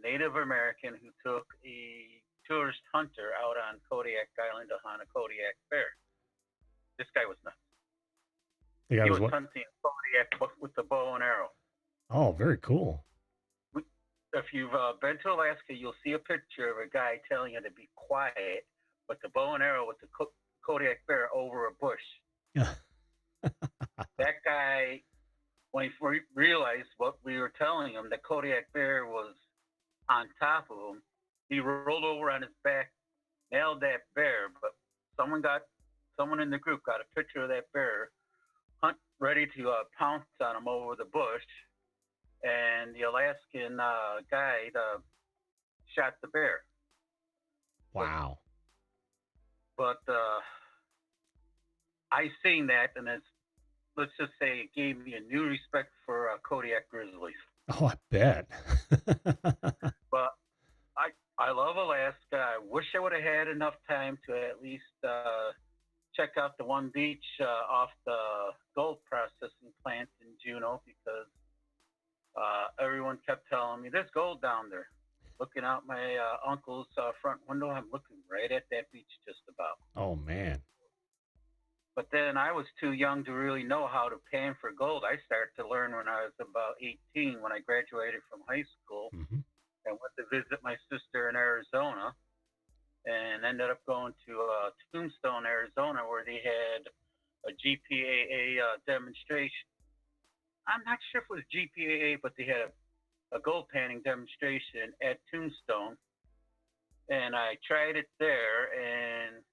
Native American who took a tourist hunter out on Kodiak Island to hunt a Kodiak bear. This guy was nuts. The guy He was was what? hunting Kodiak with the bow and arrow. Oh, very cool. If you've been to Alaska, you'll see a picture of a guy telling you to be quiet with the bow and arrow with the Kodiak bear over a bush. Yeah. That guy, when he realized what we were telling him, the Kodiak bear was on top of him, he rolled over on his back, nailed that bear. But someone in the group got a picture of that bear, ready to pounce on him over the bush, and the Alaskan guide shot the bear. Wow. But I seen that, and let's just say it gave me a new respect for Kodiak grizzlies. Oh, I bet. But I love Alaska. I wish I would have had enough time to at least check out the one beach off the gold processing plant in Juneau, because everyone kept telling me there's gold down there. Looking out my uncle's front window, I'm looking right at that beach just about. Oh man. But then I was too young to really know how to pan for gold. I started to learn when I was about 18, when I graduated from high school, Mm-hmm. and went to visit my sister in Arizona, and ended up going to Tombstone, Arizona, where they had a GPAA demonstration. I'm not sure if it was GPAA, but they had a gold panning demonstration at Tombstone, and I tried it there, and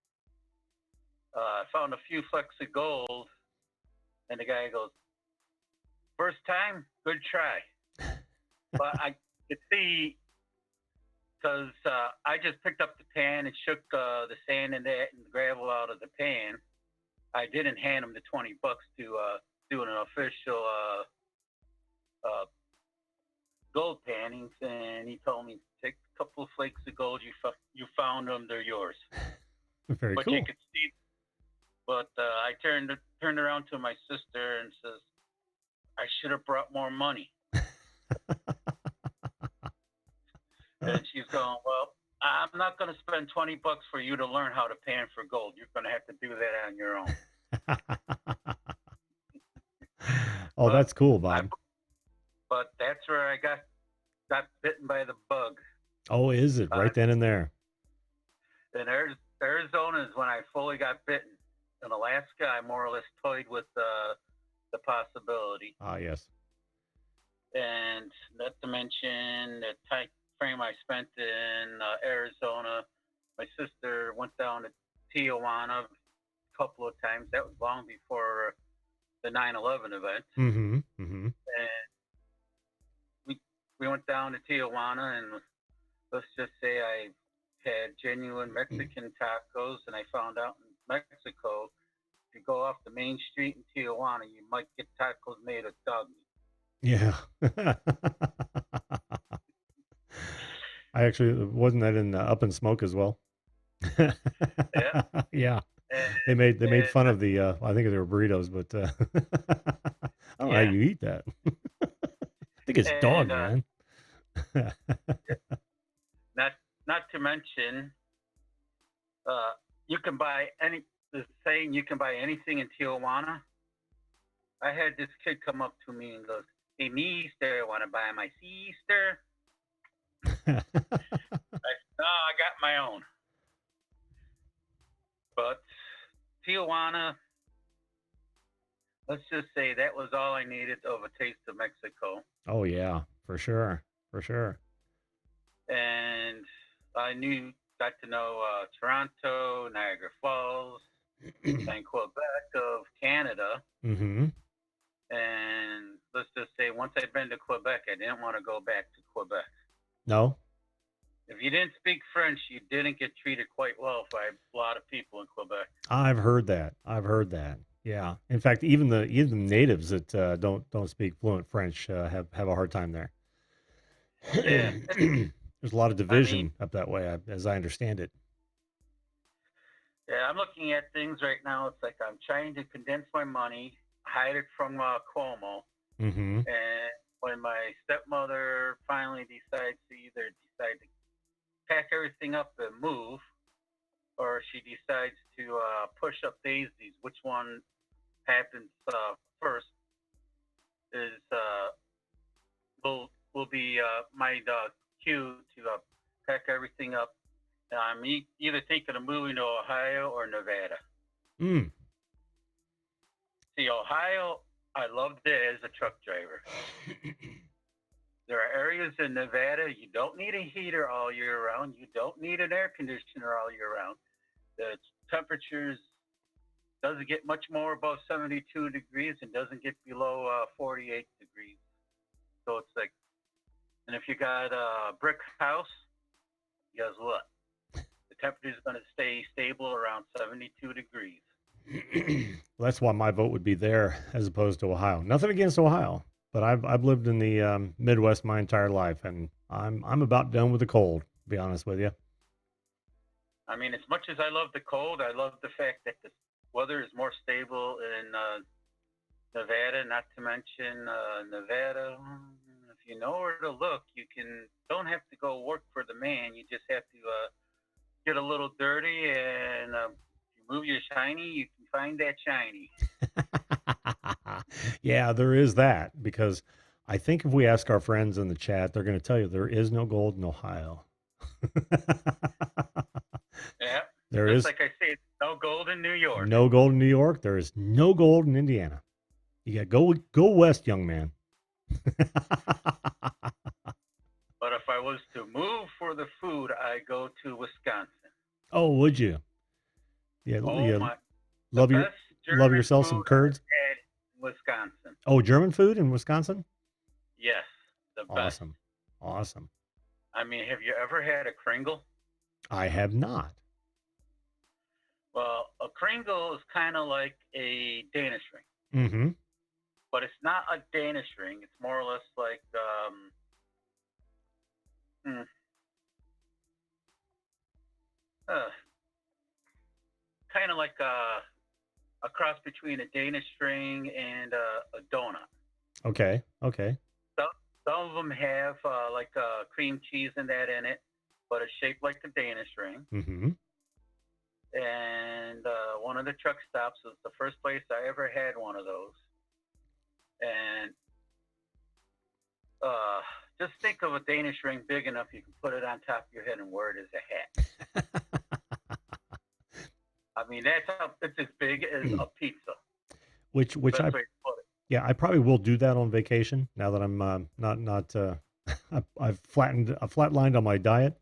I found a few flecks of gold, and the guy goes, "First time, good try." But I could see because I just picked up the pan and shook the sand and that and the gravel out of the pan. I didn't hand him the $20 to do an official uh, gold pannings, and he told me, take a couple of flakes of gold. You found them, they're yours. Very But cool. you could see. But I turned around to my sister and says, I should have brought more money. And she's going, well, I'm not going to spend $20 for you to learn how to pan for gold. You're going to have to do that on your own. Oh, But that's cool, I, Bob. but that's where I got bitten by the bug. Oh, is it right then and there? And Arizona is when I fully got bitten. In Alaska, I more or less toyed with the possibility. Ah, yes. And not to mention the time frame I spent in Arizona. My sister went down to Tijuana a couple of times. That was long before the 9/11 event. Mm-hmm. Mm-hmm. And we went down to Tijuana, and let's just say I had genuine Mexican tacos, and I found out in Mexico, if you go off the main street in Tijuana, you might get tacos made of dog meat. Yeah. I actually wasn't that in Up in Smoke as well. Yeah. Yeah. And, They made fun and of the I think they were burritos, but I don't know how yeah. you eat that. I think it's dog, And man. not to mention, you can buy the saying you can buy anything in Tijuana. I had this kid come up to me and goes, "Hey, mister, want to buy my sister?" I said, "No, I got my own." But Tijuana, let's just say that was all I needed of a taste of Mexico. Oh yeah, for sure. For sure. And I got to know Toronto, Niagara Falls, and Quebec of Canada. Mm-hmm. And let's just say once I'd been to Quebec, I didn't want to go back to Quebec. No? If you didn't speak French, you didn't get treated quite well by a lot of people in Quebec. I've heard that. I've heard that. Yeah. In fact, even the natives that don't speak fluent French have a hard time there. Yeah. There's a lot of division up that way, as I understand it. Yeah, I'm looking at things right now. It's like I'm trying to condense my money, hide it from Cuomo. Mm-hmm. And when my stepmother finally decides to either decide to pack everything up and move, or she decides to push up daisies, which one happens first is will be my cue to pack everything up. I'm either thinking of moving to Ohio or Nevada. Mm. See, Ohio, I loved it as a truck driver. There are areas in Nevada you don't need a heater all year round. You don't need an air conditioner all year round. The temperatures doesn't get much more above 72 degrees and doesn't get below 48 degrees. So it's like, and if you got a brick house, guess what? The temperature is going to stay stable around 72 degrees. Well, that's why my vote would be there as opposed to Ohio. Nothing against Ohio, but I've lived in the Midwest my entire life, and I'm about done with the cold. To be honest with you. I mean, as much as I love the cold, I love the fact that the weather is more stable in Nevada. Not to mention Nevada. If you know where to look, you don't have to go work for the man. You just have to get a little dirty, and if you move your shiny, you can find that shiny. Yeah, there is that, because I think if we ask our friends in the chat, they're going to tell you there is no gold in Ohio. Yeah. There Just is like I say, no gold in New York. no gold in New York. There is no gold in Indiana. You got go west, young man. But if I was to move for the food, I go to Wisconsin. Oh, would you? Yeah, Oh yeah. my! Love yourself some curds. In Wisconsin. Oh, German food in Wisconsin? Yes, the best. Awesome. I mean, have you ever had a Kringle? I have not. Well, a Kringle is kind of like a Danish ring, Mm-hmm. but it's not a Danish ring. It's more or less like hmm, uh, kind of like a cross between a Danish ring and a donut. Okay. Okay. Some, some of them have like cream cheese and that in it, but it's shaped like a Danish ring. Mm-hmm. And one of the truck stops was the first place I ever had one of those. And uh, just think of a Danish ring big enough you can put it on top of your head and wear it as a hat. I mean, that's how it's as big as a pizza. Which I Best way to put it. yeah, I probably will do that on vacation now that I'm not I've flatlined on my diet.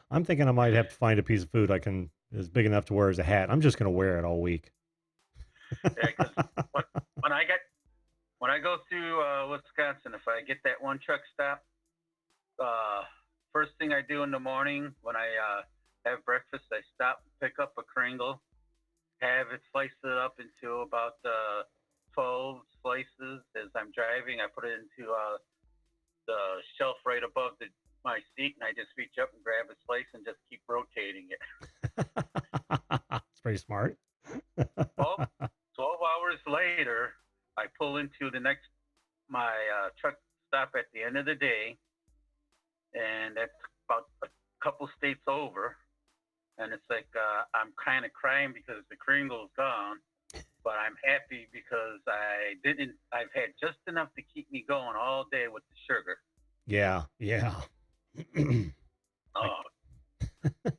I'm thinking I might have to find a piece of food I can is big enough to wear as a hat. I'm just gonna wear it all week. Yeah, because when I get when I go through Wisconsin, if I get that one truck stop, uh, first thing I do in the morning when I have breakfast, I stop and pick up a Kringle, have it slice it up into about 12 slices. As I'm driving, I put it into the shelf right above my seat, and I just reach up and grab a slice and just keep rotating it. It's pretty smart. 12, 12 hours later, I pull into my truck stop at the end of the day, and that's about a couple states over. And it's like I'm kind of crying because the Kringle's gone, but I'm happy because I've had just enough to keep me going all day with the sugar. Yeah, yeah. Like Oh,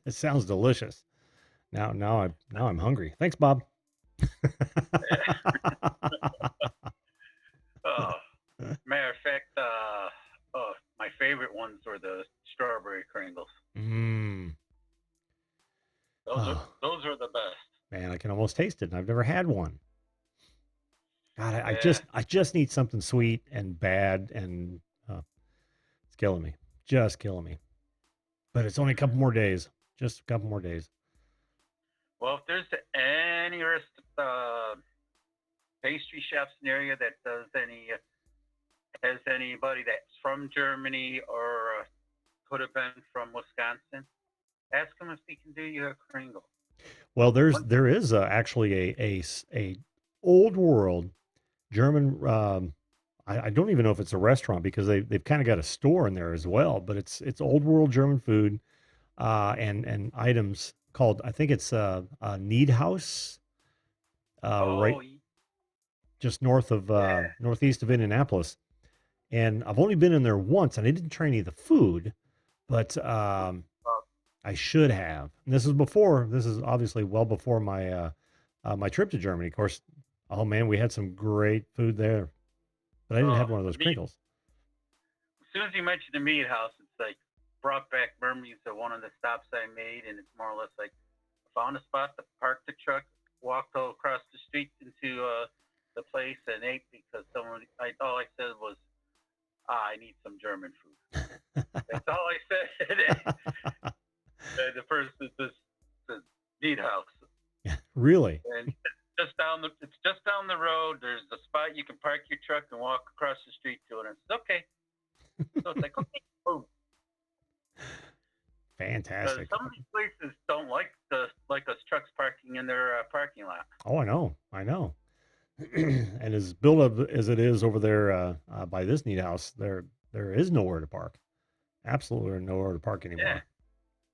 it sounds delicious. Now I'm hungry. Thanks, Bob. oh. Matter of fact, my favorite ones were the strawberry Kringles. Mm. Those are Oh, those are the best. man, I can almost taste it. And I've never had one. God, Yeah, I just need something sweet and bad, and it's killing me. Just killing me. But it's only a couple more days. Just a couple more days. well, if there's any pastry shops in the area that does any has anybody that's from Germany or could have been from Wisconsin, ask them if they can do you a Kringle. Well, One, there is actually a old world German. I don't even know if it's a restaurant because they've kind of got a store in there as well. But it's old world German food and items called, I think it's Need House, right oh just north of yeah, northeast of Indianapolis. And I've only been in there once, and I didn't try any of the food, but well, I should have. And this is before. This is obviously well before my trip to Germany. Of course, oh man, we had some great food there, but I didn't have one of the those meat. crinkles. As soon as you mentioned the meat house, it's like brought back memories of one of the stops I made, and it's more or less like I found a spot to park the truck, walked all across the street into the place, and ate because all I said was, I need some German food. That's all I said. And the first is this meat house, Really? and it's just down the road. There's a spot you can park your truck and walk across the street to it. And it's okay. So it's like okay, boom. Fantastic. Some of these places don't like us trucks parking in their parking lot. Oh, I know. I know. And as built up as it is over there by this neat house, there is nowhere to park. Absolutely nowhere to park Yeah, anymore.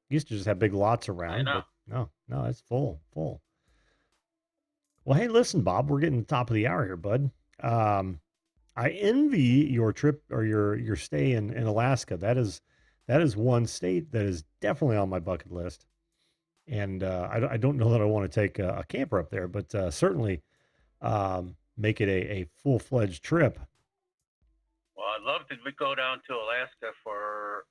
Used to just have big lots I around, know. but no, it's full, full. Well, hey, listen, Bob, we're getting to the top of the hour here, bud. Um, I envy your trip or your stay in Alaska. That is one state that is definitely on my bucket list. And I don't know that I want to take a camper up there, but certainly make it a full fledged trip. Well, I'd love to go down to Alaska for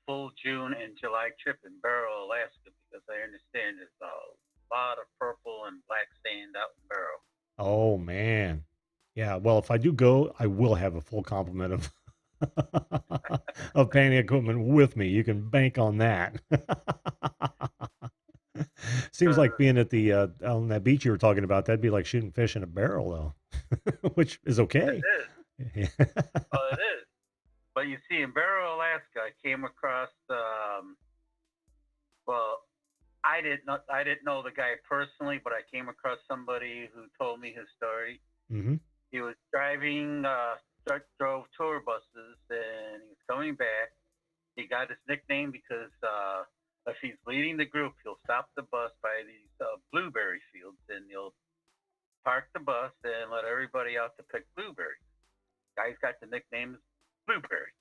full June and July trip in Barrow, Alaska, because I understand there's a lot of purple and black sand out in Barrow. Oh man. Yeah, well, if I do go, I will have a full complement of of panning equipment with me. You can bank on that. Seems like being at the on that beach you were talking about. That'd be like shooting fish in a barrel, though, which is It okay. is. Oh, it is. But you see, in Barrow, Alaska, I came across. Well, I didn't know the guy personally, but I came across somebody who told me his story. Mm-hmm. He was driving, drove tour buses, and he was coming back. He got his nickname because if he's leading the group, he'll stop the bus by these blueberry fields, and he'll park the bus and let everybody out to pick blueberries. Guy's got the nickname Blueberry.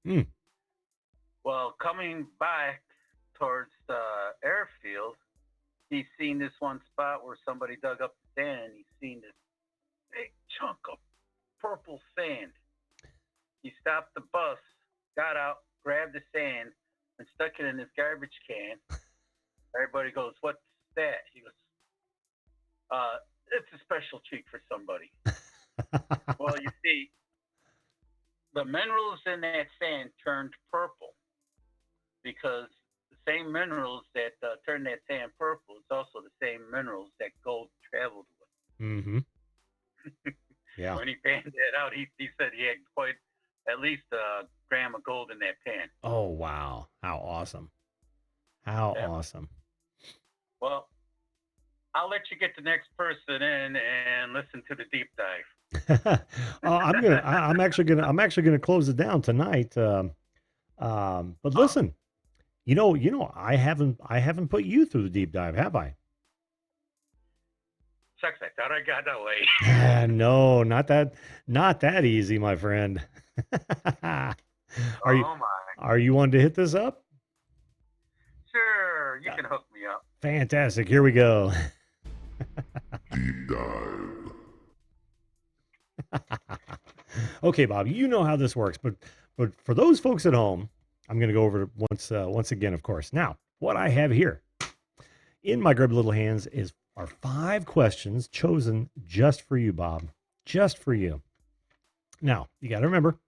Mm. Well, coming back towards the airfield, he's seen this one spot where somebody dug up the sand, and he's seen this big chunk of purple sand. He stopped the bus, got out, grabbed the sand, and stuck it in his garbage can. Everybody goes, "What's that?" He goes, "It's a special treat for somebody." Well, you see, the minerals in that sand turned purple because the same minerals that turn that sand purple is also the same minerals that gold traveled with. Mm-hmm. Yeah. When he panned that out, he said he had quite at least a gram of gold in that pan. Oh, wow. How awesome. How Yeah. awesome. Well, I'll let you get the next person in and listen to the deep dive. I'm actually gonna close it down tonight. But listen, I haven't put you through the deep dive, have I? Shucks, I thought I got that way. No, not that easy, my friend. Oh my. Are you wanting to hit this up? Sure, you can hook me up. Fantastic. Here we go. Deep dive. Okay, Bob, you know how this works, but for those folks at home, I'm going to go over it once again, of course. Now, what I have here in my grubby little hands are 5 questions chosen just for you, Bob, just for you. Now, you got to remember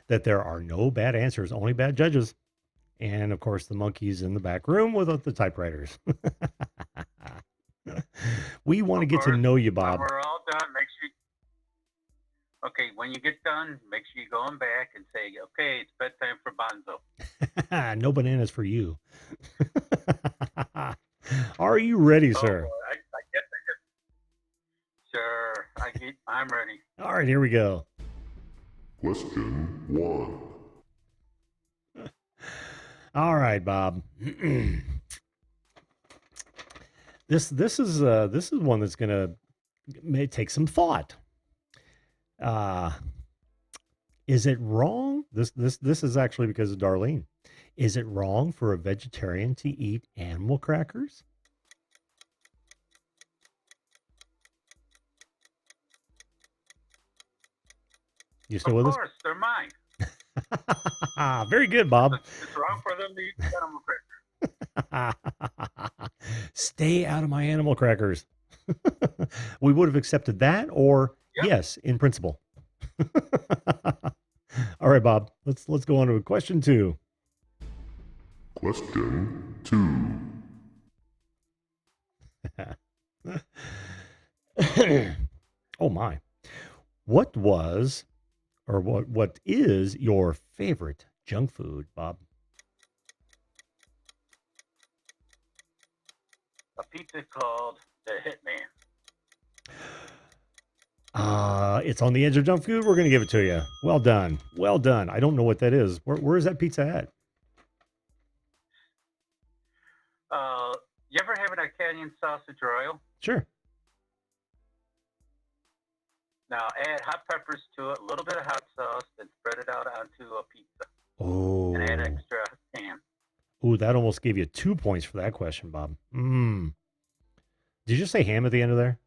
that there are no bad answers, only bad judges, and of course, the monkeys in the back room with the typewriters. We want to get to know you, Bob. When we're all done, make sure. Okay, when you get done, make sure you go on back and say, "Okay, it's bedtime for Bonzo." No bananas for you. Are you ready, sir? Oh, I guess I guess. Sure, I'm ready. All right, here we go. Question 1. All right, Bob. This is one that's may take some thought. Is it wrong? This is actually because of Darlene. Is it wrong for a vegetarian to eat animal crackers? You still with us? Of course, they're mine. Very good, Bob. It's wrong for them to eat animal crackers. Stay out of my animal crackers. We would have accepted that, or Yep. yes, in principle. All right, Bob. Let's go on to question 2. Question 2. Oh my. What is your favorite junk food, Bob? A pizza called the Hitman. It's on the edge of junk food. We're going to give it to you. Well done. Well done. I don't know what that is. Where is that pizza at? You ever have an Italian sausage royal? Sure. Now add hot peppers to it, a little bit of hot sauce, then spread it out onto a pizza. Oh. And add extra ham. Ooh, that almost gave you 2 points for that question, Bob. Did you say ham at the end of there?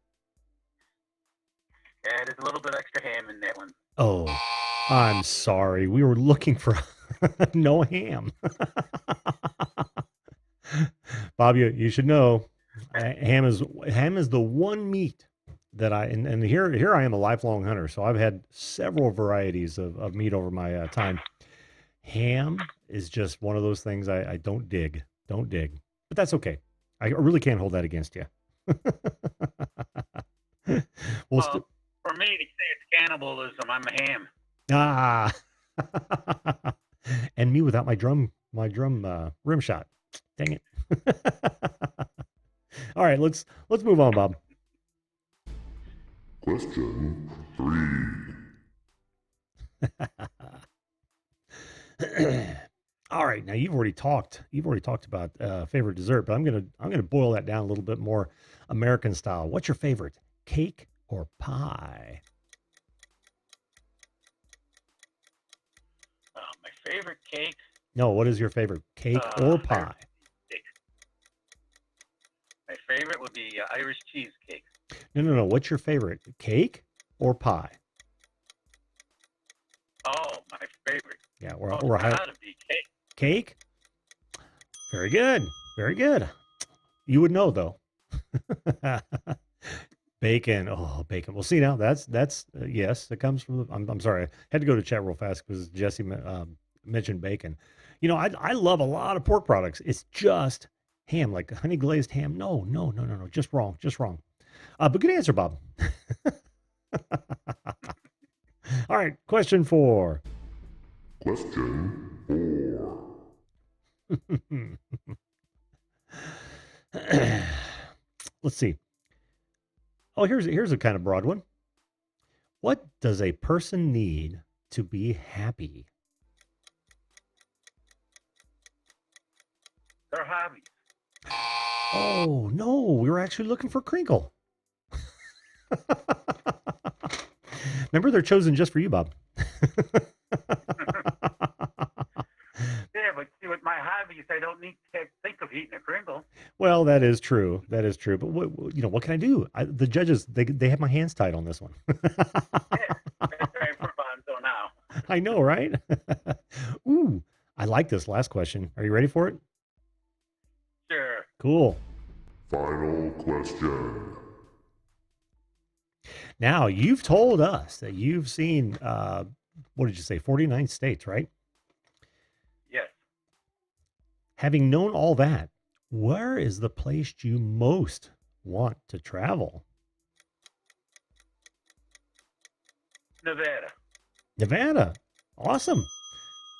Yeah, there's a little bit extra ham in that one. Oh, I'm sorry. We were looking for no ham. Bob, you should know, ham is the one meat that and here I am, a lifelong hunter, so I've had several varieties of meat over my time. Ham is just one of those things I don't dig. Don't dig. But that's okay. I really can't hold that against you. Well, Well, for me to say it's cannibalism, I'm a ham. ah, and me without my drum rim shot. Dang it. All right, let's move on, Bob. Question 3. All right, now you've already talked about favorite dessert, but I'm gonna boil that down a little bit more American style. What's your favorite, cake or pie? My favorite cake. No, what is your favorite, cake or pie? Cake. My favorite would be Irish cheesecake. No. What's your favorite, cake or pie? Oh, my favorite. Yeah, Oh, we're it's gotta be cake. cake. Very good, very good. You would know though. Bacon. Oh, bacon. Well, see now that's yes, it comes from. I'm sorry, I had to go to chat real fast because Jesse mentioned bacon. You know, I love a lot of pork products. It's just ham, like honey glazed ham. No, just wrong, just wrong. But good answer, Bob. All right, question 4. Question 4. Let's see. Oh, here's a kind of broad one. What does a person need to be happy? Their hobbies. Oh, no, we were actually looking for Crinkle. Remember, they're chosen just for you, Bob. Yeah, but see, with my hobbies, I don't need to think of eating a Kringle. Well, that is true. That is true. But what can I do? The judges, they have my hands tied on this one. Yeah, that's right for Bonzo now. I know, right? Ooh, I like this last question. Are you ready for it? Sure. Cool. Final question. Now, you've told us that you've seen, what did you say, 49 states, right? Yes. Having known all that, where is the place you most want to travel? Nevada. Nevada. Awesome.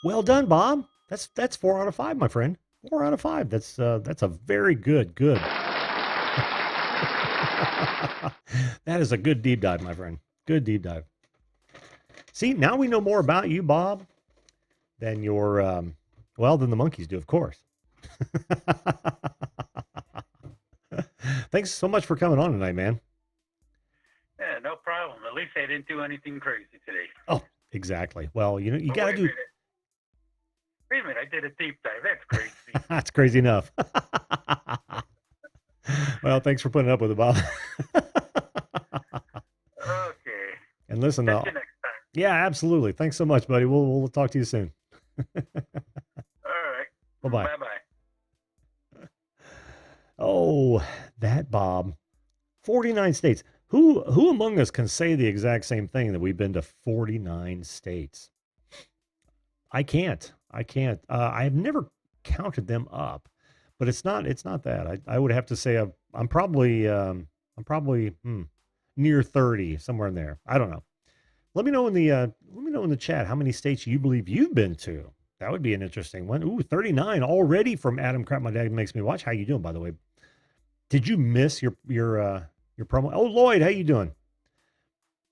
Well done, Bob. That's 4 out of 5, my friend. 4 out of 5. That's a very good. That is a good deep dive, my friend. Good deep dive. See, now we know more about you, Bob, than your than the monkeys do, of course. Thanks so much for coming on tonight, man. Yeah, no problem. At least I didn't do anything crazy today. Oh, exactly. Well, you Oh, got to do. Wait a minute, I did a deep dive. That's crazy. That's crazy enough. Well, thanks for putting up with it, Bob. Okay. And listen, Catch you next time. yeah, absolutely. Thanks so much, buddy. We'll talk to you soon. All right. Bye-bye. Bye-bye. Oh, that Bob. 49 states. Who among us can say the exact same thing, that we've been to 49 states? I can't. I've never counted them up, but it's not that. I would have to say I'm probably near 30, somewhere in there. I don't know. Let me know in the chat how many states you believe you've been to. That would be an interesting one. Ooh, 39 already from Adam Crap My Dad Makes Me Watch. How you doing, by the way? Did you miss your promo? Oh, Lloyd, how you doing?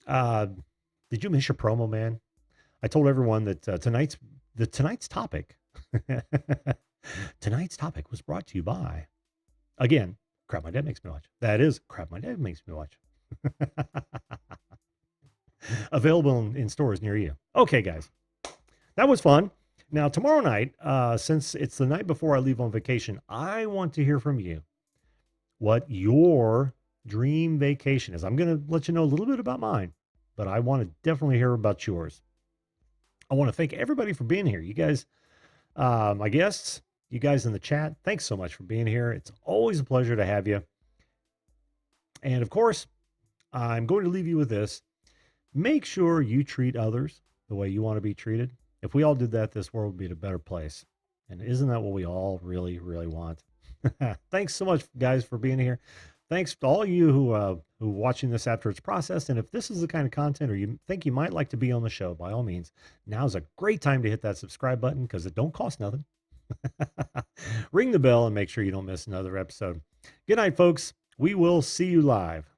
Did you miss your promo, man? I told everyone that tonight's topic tonight's topic was brought to you by, again, Crap My Dad Makes Me Watch. That is Crap My Dad Makes Me Watch. Available in stores near you. Okay, guys, that was fun. Now, tomorrow night, since it's the night before I leave on vacation, I want to hear from you what your dream vacation is. I'm going to let you know a little bit about mine, but I want to definitely hear about yours. I want to thank everybody for being here. You guys, my guests, you guys in the chat, thanks so much for being here. It's always a pleasure to have you. And of course, I'm going to leave you with this. Make sure you treat others the way you want to be treated. If we all did that, this world would be a better place. And isn't that what we all really, really want? Thanks so much, guys, for being here. Thanks to all you who watching this after it's processed. And if this is the kind of content or you think you might like to be on the show, by all means, now's a great time to hit that subscribe button because it don't cost nothing. Ring the bell and make sure you don't miss another episode. Good night, folks. We will see you live.